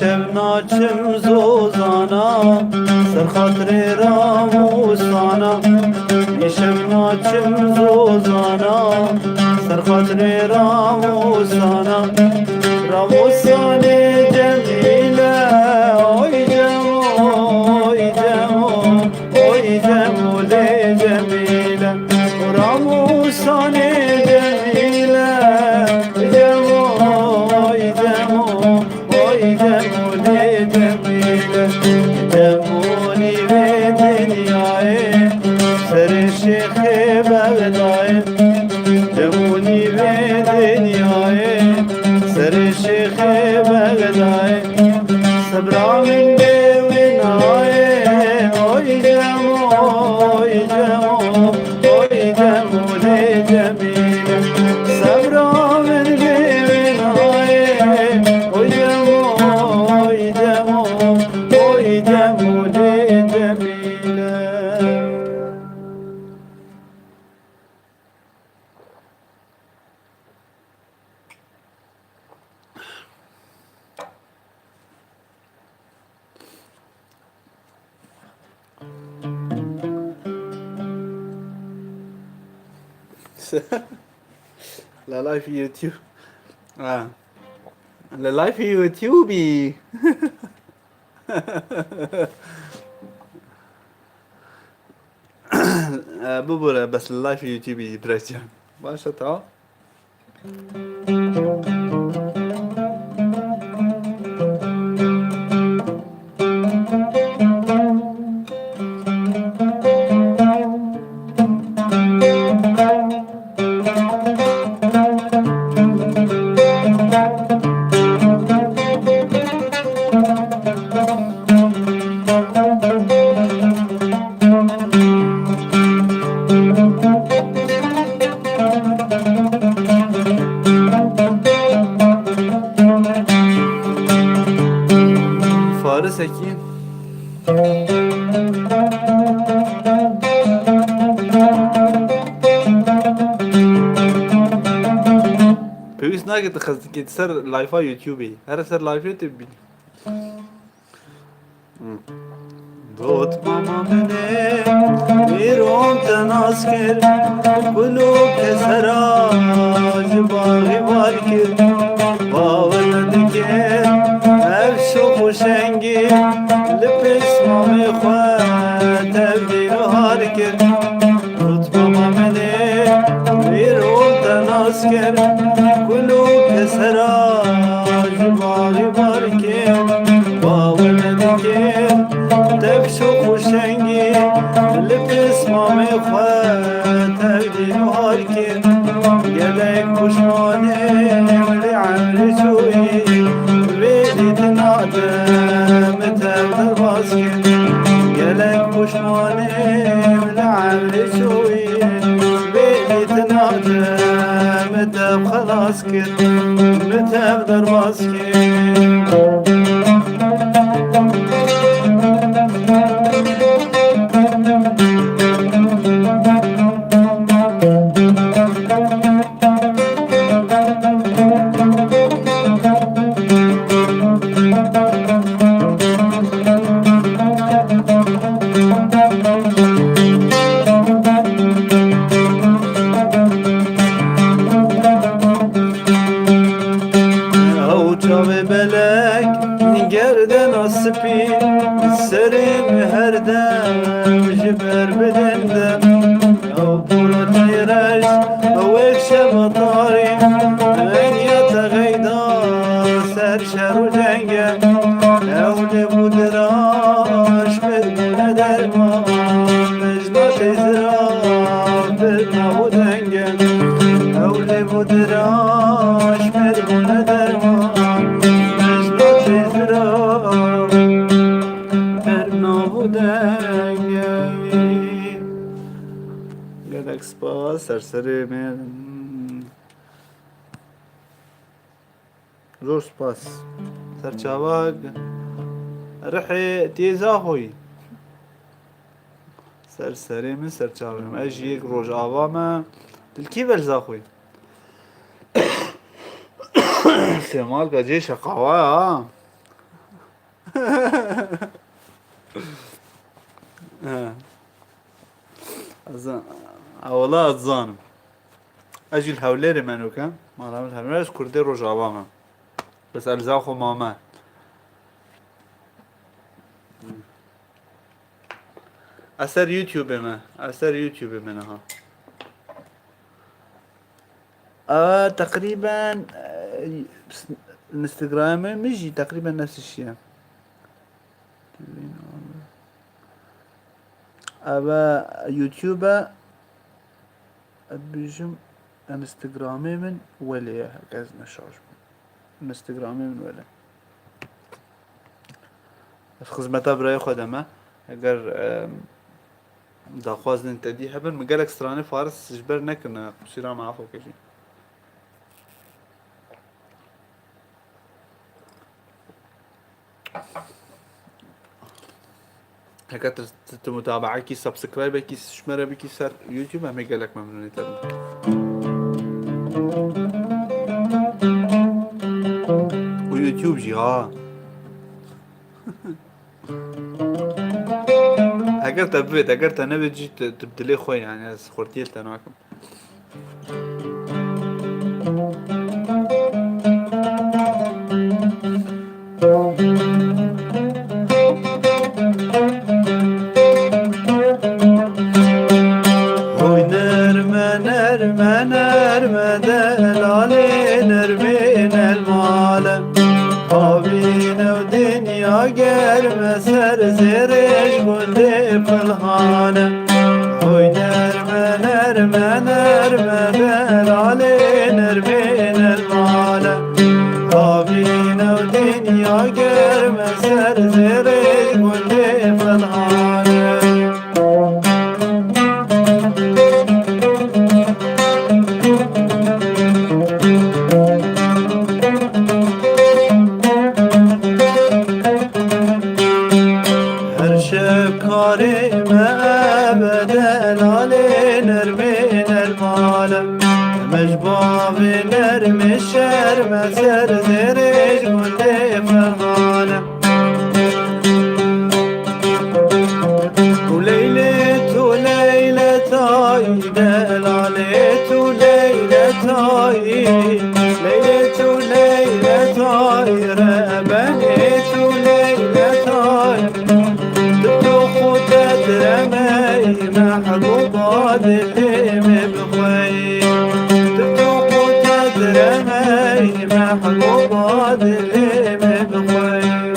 شبناچم زوزانا سر خاطر راموسانا شبناچم زوزانا سر خاطر راموسانا راموسان جميلة اوي جمو اوي جمو اوي جمو لي جميلة راموسان جميلة جمو اوي جمو جمولي جميلة جمولي بدنياي سر الشيخ بغداي جمولي بدنياي سر الشيخ بغداي صبرا من بويناي اوي جمو اوي جمو اوي جمولي جميلة صبرا من بويناي جمولي جميلة. لا لايف يوتيوب لا لايف يوتيوبي ببره بس اللايف يوتيوبي برجع باشا تعال فارس اكيد بيوس ناقد كي تسر لايفا يوتيوبي هذا سر لايف يوتيوبي دوت ماما مني ميروم تناسكر قلوب سراج باغي بالكر باور ندكر افشو خوشنگی لبس اسمامي خوات تبديل هاركر رتبة مامني ويرون تناسكر كلو كسرا جبالي باركر باوي مدكر تبشو خوشنگي لبس مامي خوات تبديل هاركر قلق خوشماني ولي عمري شوي بيدي تنادم تبدل باسكر قلق خوشماني ولي عمري شوي بيدي تنادم تب خلاص كر تبدل باسكر سپی سرم هر دم جبر بدندم او برو تیرش او شب طاری انیت غیدا سر شر و جنگم او لبو دراش بدون درمان مجلات ازرا بدنا و دنگم او لبو دراش بدون درمان مجلات ازرا گلک سپاس سرسری من زور سپاس سرچاواق رحي تيزا خوي سرسری من سرچاویم اجیک روز آوامه دلکی بلزا خوي سیمال کا جی شقاوه اولا اتزانم اجي الهوليري منوكا ما نعمل الهوليري كردي رجعوامه بس الزاخو ماما اثر يوتيوب ما اثر يوتيوب منها تقريبا انستغرام مجي تقريبا نفس الشيء ابا يوتيوب بيجم انستغرامي من ولا هكذا نشاش انستغرامي من ولا خدمتا برای خودمه اگر داخواز نتدی هبن مقالك ستراني فارس جبر نكنا قصيرا معافو كشي هكا تمتابعة كي سبسكرايب كي شمرة بكي سر يوتيوب هم قالك ممنوني تبن ويوتيوب جي ها اگر تبيت اگر تنبي جي تبدلي خوي يعني خورتيل تناكم نرمه دلالي نرمين المعالم خابين ودنيا قرمه سر زرش كل فلحانه خوي نرمه دلالي نرمين المعالم خابين ودنيا قرمه سر زرش كل فلحانه مجبوب نرمي الشرم سر زريج كل فرغانة وليلة تاي دلالة وليلة تاي ليلة تاي ربنت وليلة تاي محبوبة اللي مبخي تفوق وتدرمي محبوبة اللي مبخي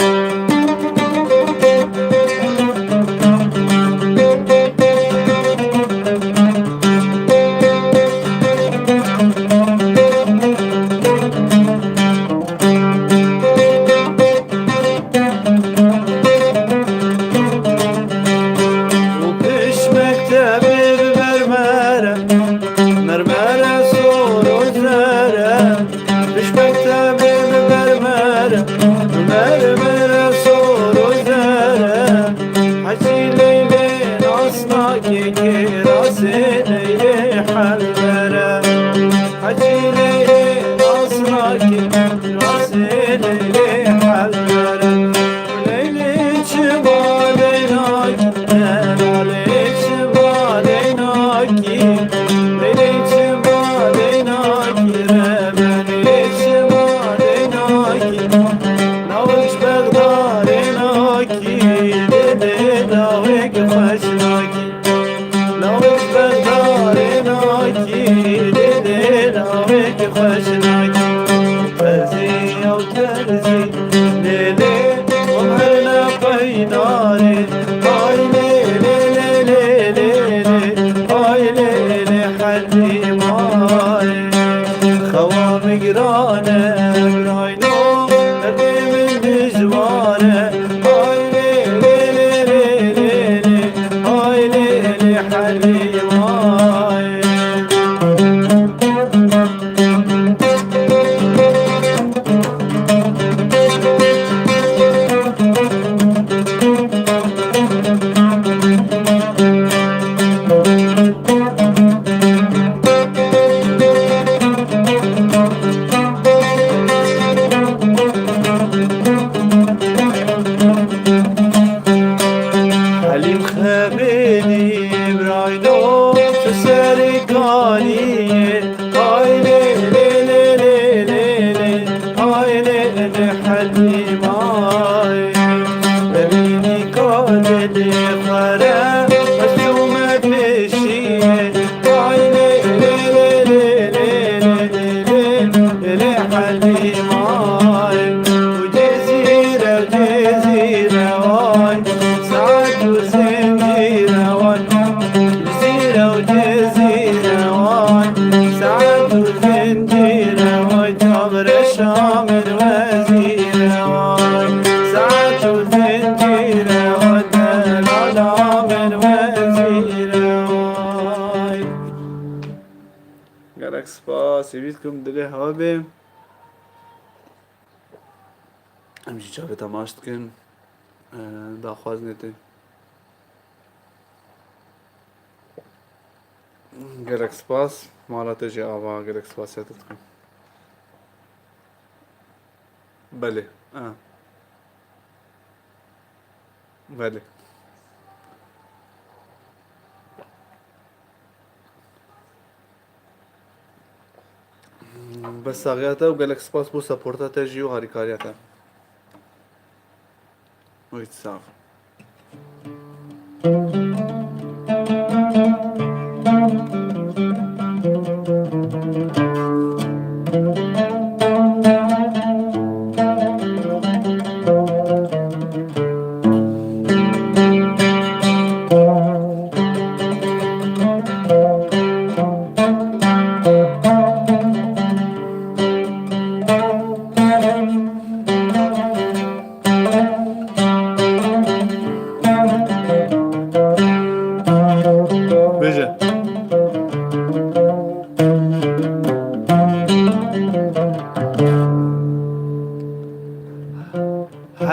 گلک سپاس سوید کم دلی هوا بیم همچی چاوه تماشت کن داخواز نیتی گلک سپاس مالا تجی آوا گلک سپاس یادت کن بله بله بس ساقياته وقال لك سباس بو سبورتا تجي وهاري كارياته ويتساف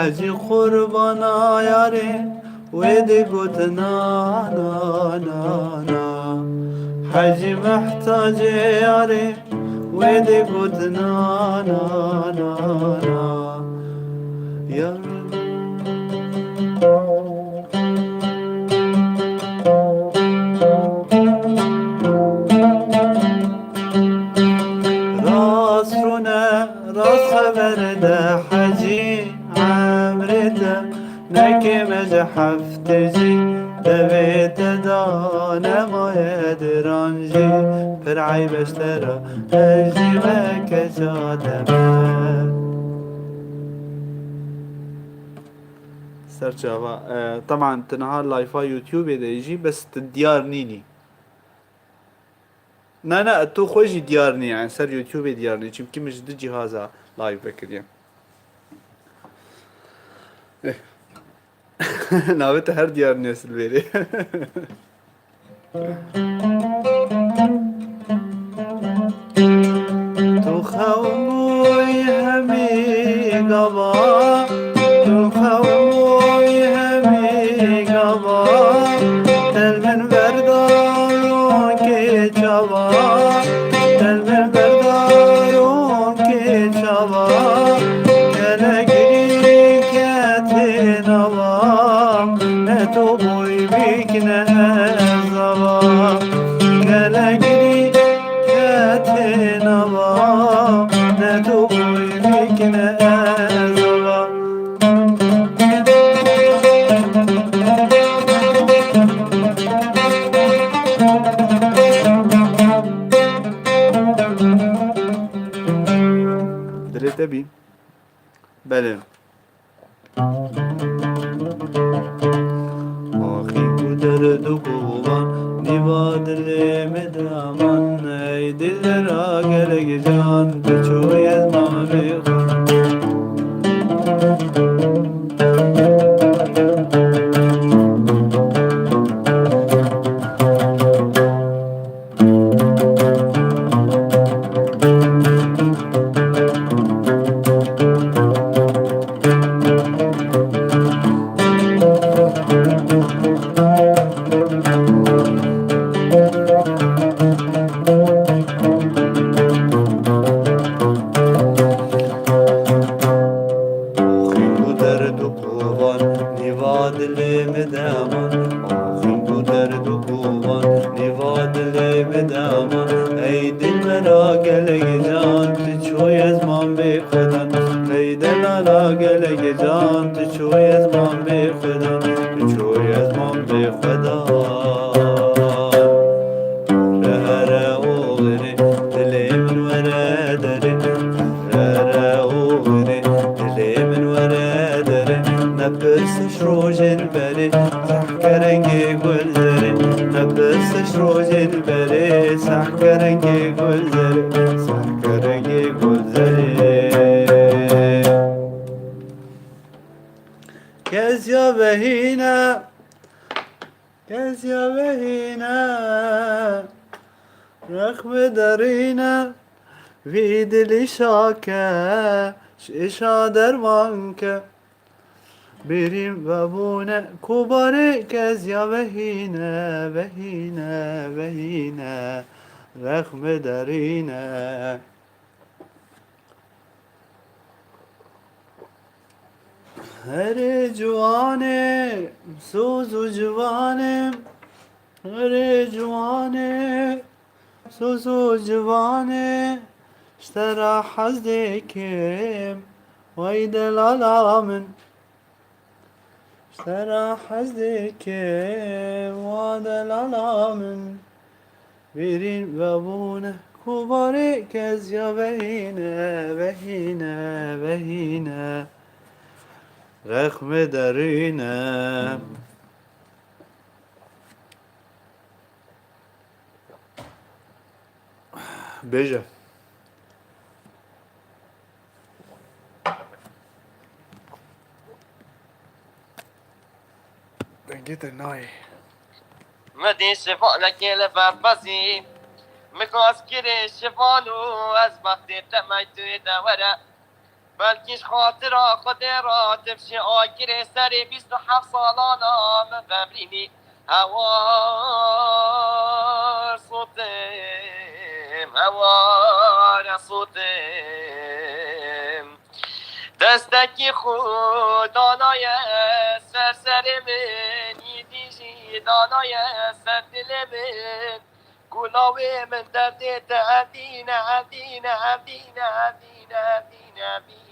حجی قربانا یاره ویدی گوت نا نا نا نا حجی محتاج یاره ویدی گوت نا نا نا نا یا راست رونه راست خبر ده حجی عمرته نكي مزحف تجي دوید دانمای درانجی پر عیبشترا هجی و کجادمه سرچاوا طبعا تنها لايفا يوتيوب ده يجي بس ديار نيني نه تو خوشی دیار نی يعني سر يوتيوب دیار نی چون مش دو جهازا لايف بكريم ناوت هر دیار نسل بيري تو خوی همی گوا تو خوی همی گوا دل من بردارون که چوا دل من بردارون که چوا گلگری کت نوا نه تو بوی بیکنه زوا گلگری کت نوا نه تو بوی بیکنه زوا دلت ابي بله آخی کو درد و کوبان دیواد مدامان ای دل را گرگ جان بچوی از ما بیخون شاکه شیشا درمان که بریم و بونه کوباره کزیا وهینه وهینه وهینه رخم درینه هر جوانه سوز و جوانه هر جوانه سوز و جوانه اشترى حزدكم ويد العالمن اشترى حزدكم ويد العالمن بيرين بابونه كباري كزيا بهينة بهينة بهينة رخم درينة بيجا جيت الناي مدي شفاء لك لبابزي مكاس كري شفانو از وقت تميت دورة بلكيش خاطرة خدرة تمشي آكري سري 27 سالانا من ببريني هوار صوتم هوار صوتم دستکی خود دانای سر من یدیجی دانای سر دل من گلاوی من دردت عدین عدین عدین عدین عدین عدینم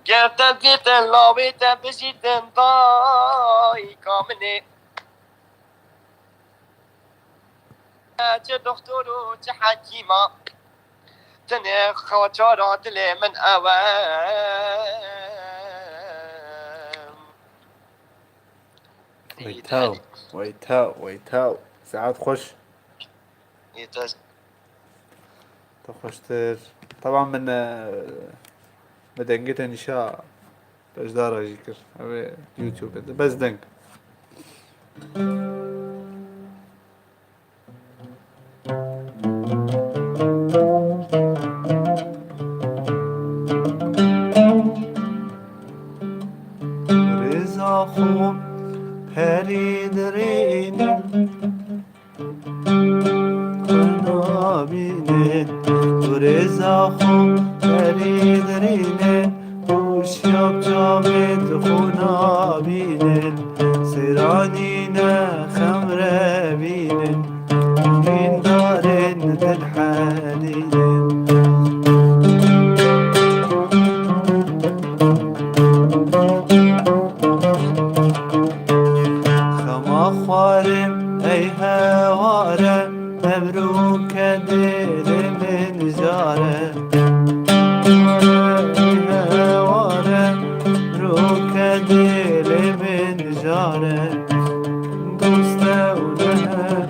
گرتن دیتن لاویتن بشیتن دای کامنه چه دکتر و چه حکیما تنه خواچارا دل من اوام ويتاو ويتاو ويتاو ساعات خوش تخشتر طبعا من مدنجة نشاء بجدار ذكر يوتيوب بس دنك رضا خو پریدرین خنابینه رضا خو پریدرینه خوشیاب جامد خنابینه سرانینه خمره بینه این دارن دل حنینه خوارم ای هواره مبروک دل من جاره ای هواره مبروک دل من جاره دوست اونه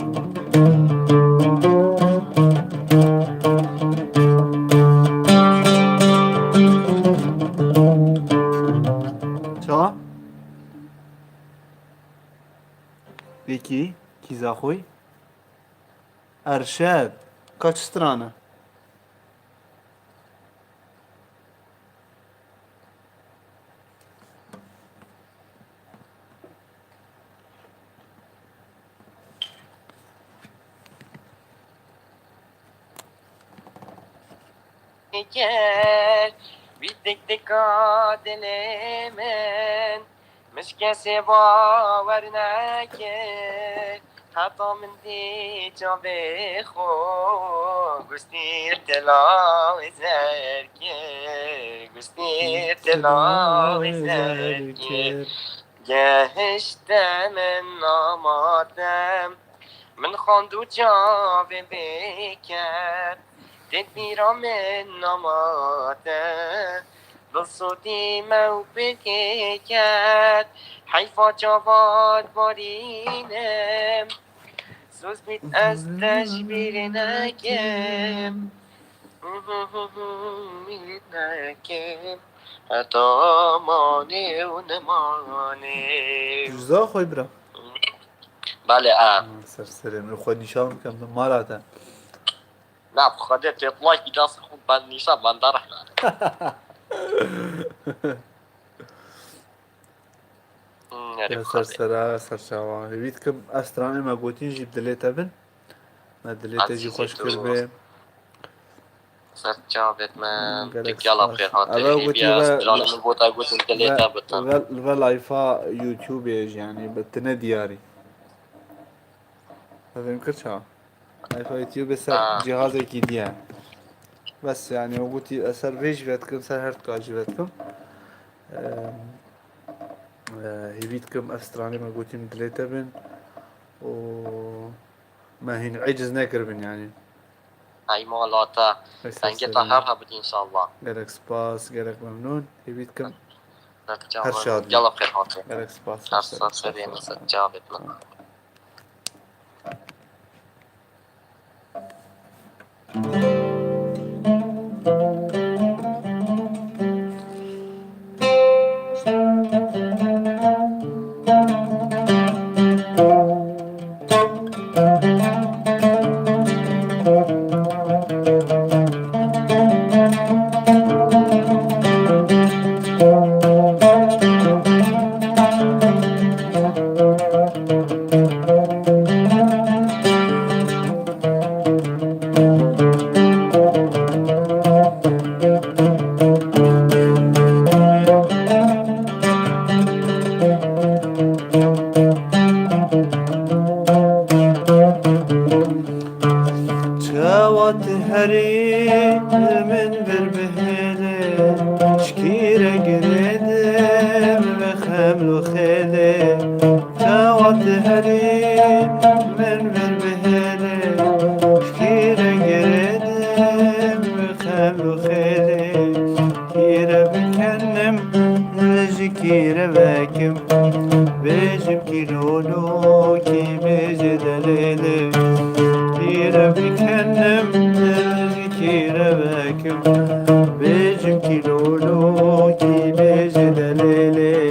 چا؟ Peki, kizahoy? Erşed, kaç strana? Gel bir tek tek adelemen مش کسی باور نکرد حتی من دی جا بخو گستیر تلاو زرکر گستیر تلاو زرکر گهشتم نامادم من خواندو جا بکرد تدبیرا من نامادم بصوتی موبقی کرد حیفا جواد بارینم سوز بیت از تشبیر نکم نکم حتی مانه و نمانه جزا خوی برا بله سرسره من خود نشان میکنم به مالاتا نه بخوادت اطلاعی بیداس خود بند نیشان من داره سرسره سرچاوه هیوید کم استرانه ما گوتین جیب دلیتا بن ما دلیتا جی خوش کرده سرچاوت من تکیالا بخیر هاته بیاس جان من بوتا گوتین دلیتا بتن و لایفا یوتیوب يعني بتنا دياري فاهم كرشا لایفا یوتیوب سر جهازي كي ديار بس يعني وقلتي أسر فيش فيتكم سر هرت كاجي فيتكم هيبيتكم أستراني ما قلتي مدليتا بن و ما هين عجز ناكر بن يعني هاي مولاتا تنجتا هرها بدي إن شاء الله قالك سباس قالك ممنون هيبيتكم هرشاد يلا بخير هاتي قالك سباس هرشاد سريع سجابتنا خمل خيلي جوات هري من بالبهلي شكيرة قردم خمل خيلي كيرة بكنم نجي كيرة باكم بيجم كيلولو كي بيجي دليلي كيرة بكنم نجي كيرة باكم بيجم كيلولو كي بيجي دليلي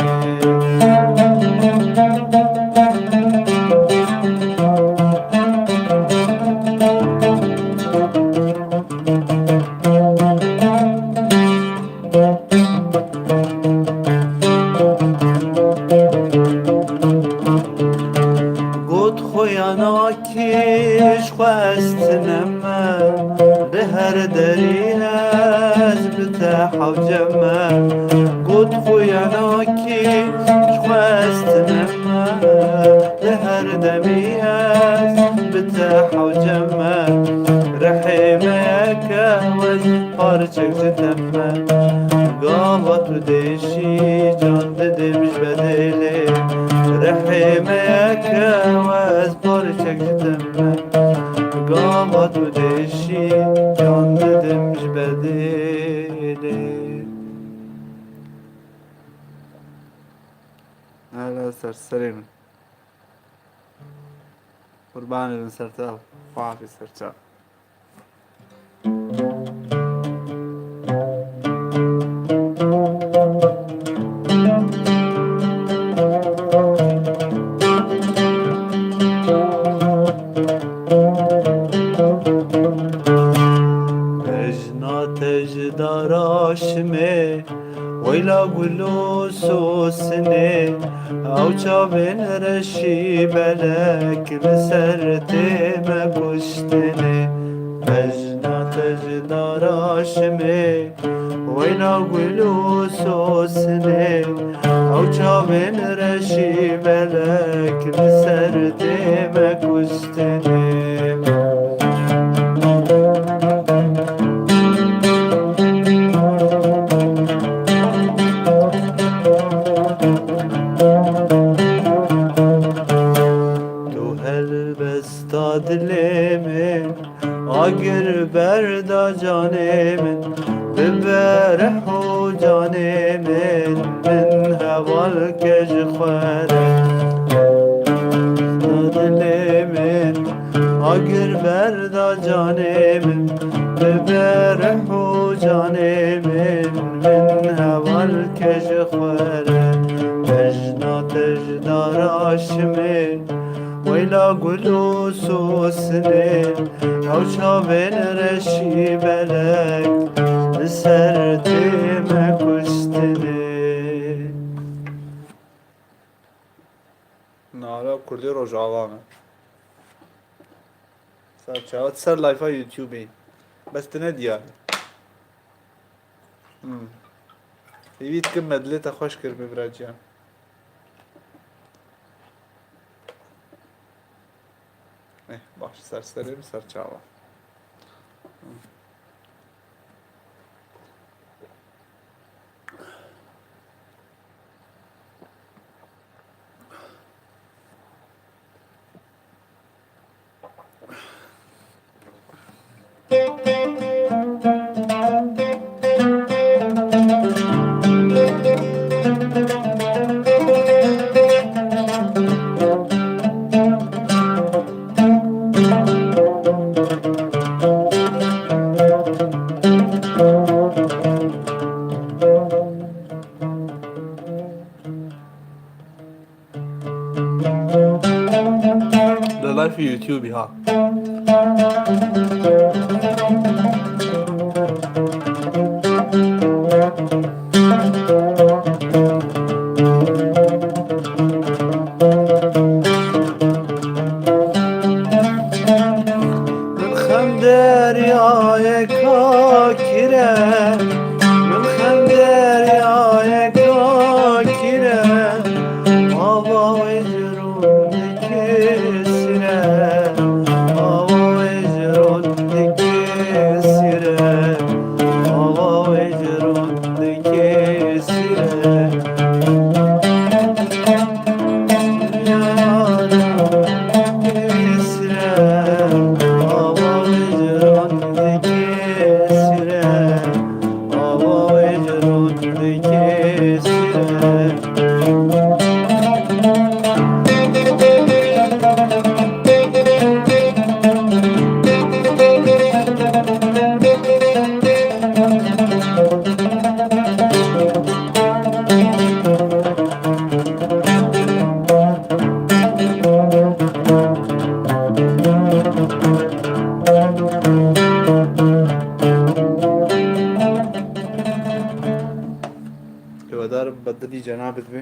قد خویانا کش خواستنم به هر دری از بتاح و جمع قد خویانا کش خواستنم به هر دمی از بتاح و جمع رحمك وزفارچك زتم قابط ودشي جان ددمش بدلي رحمك وزفارچك زتم قابط ودشي جان ددمش بدلي هلا سرسرين قربان من سرتاف فعافي سرتاف داراشمه ويلا قولو سوسني او چابن رشي بلك بسرتي ما كشتني مجنا تجداراشمه ويلا قولو سوسني او چابن رشي بلك بسرتي ما كشتني دلمن آگر بردا جانمن ببرح و جانمن من هوال کج خواره دلمن آگر بردا جانمن ببرح و جانمن من هوال کج خواره مجنا تجداراشمن ويلا قولو سوسني او شابن رشي بلك بسرتي ما كشتني نالا كردي رجعوانا سر سر لايفا يوتيوبي بس تنديا يبيت كم مدلتا خوش كر ببراجيان باش سرسریم سرچاوا لايف في يوتيوب ها من خم دریای کاکیره من خم دریای کاکیره آوای جرون کسیره هیوادارم بەدڵی جەنابت بێ.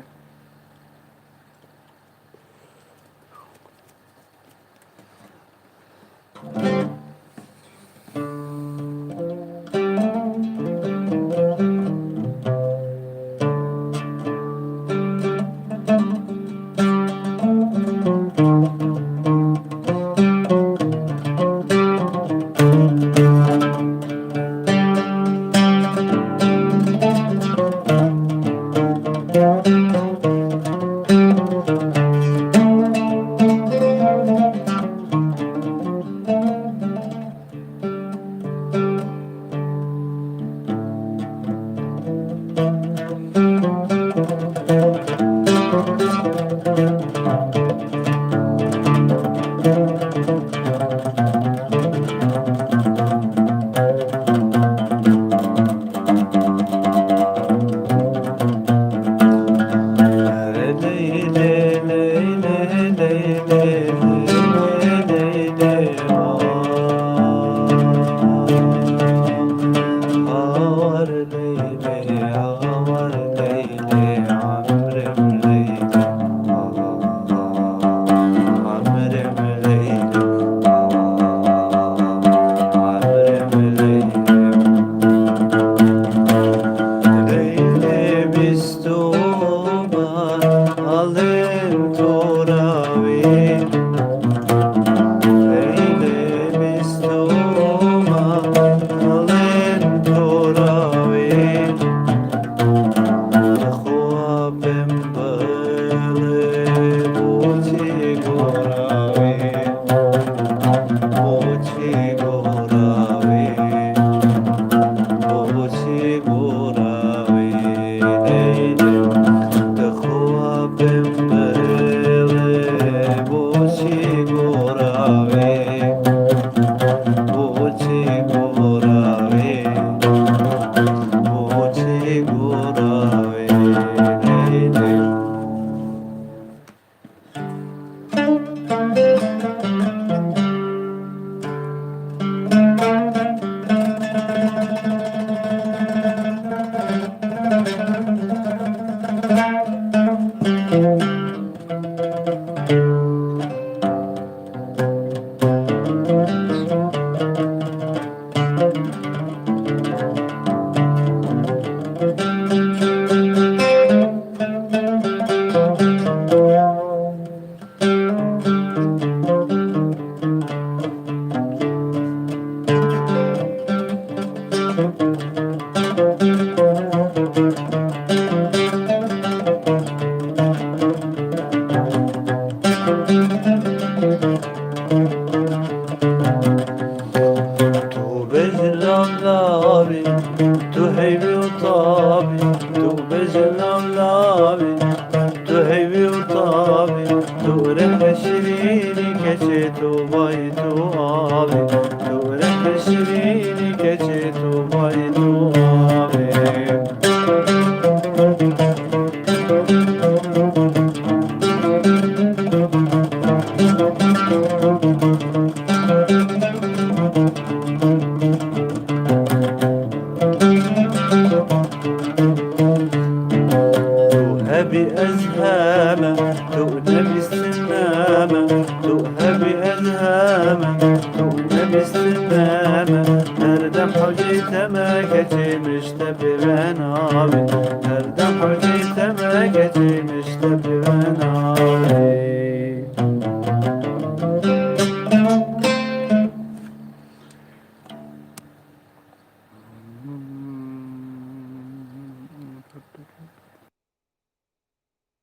Geçmiş de bir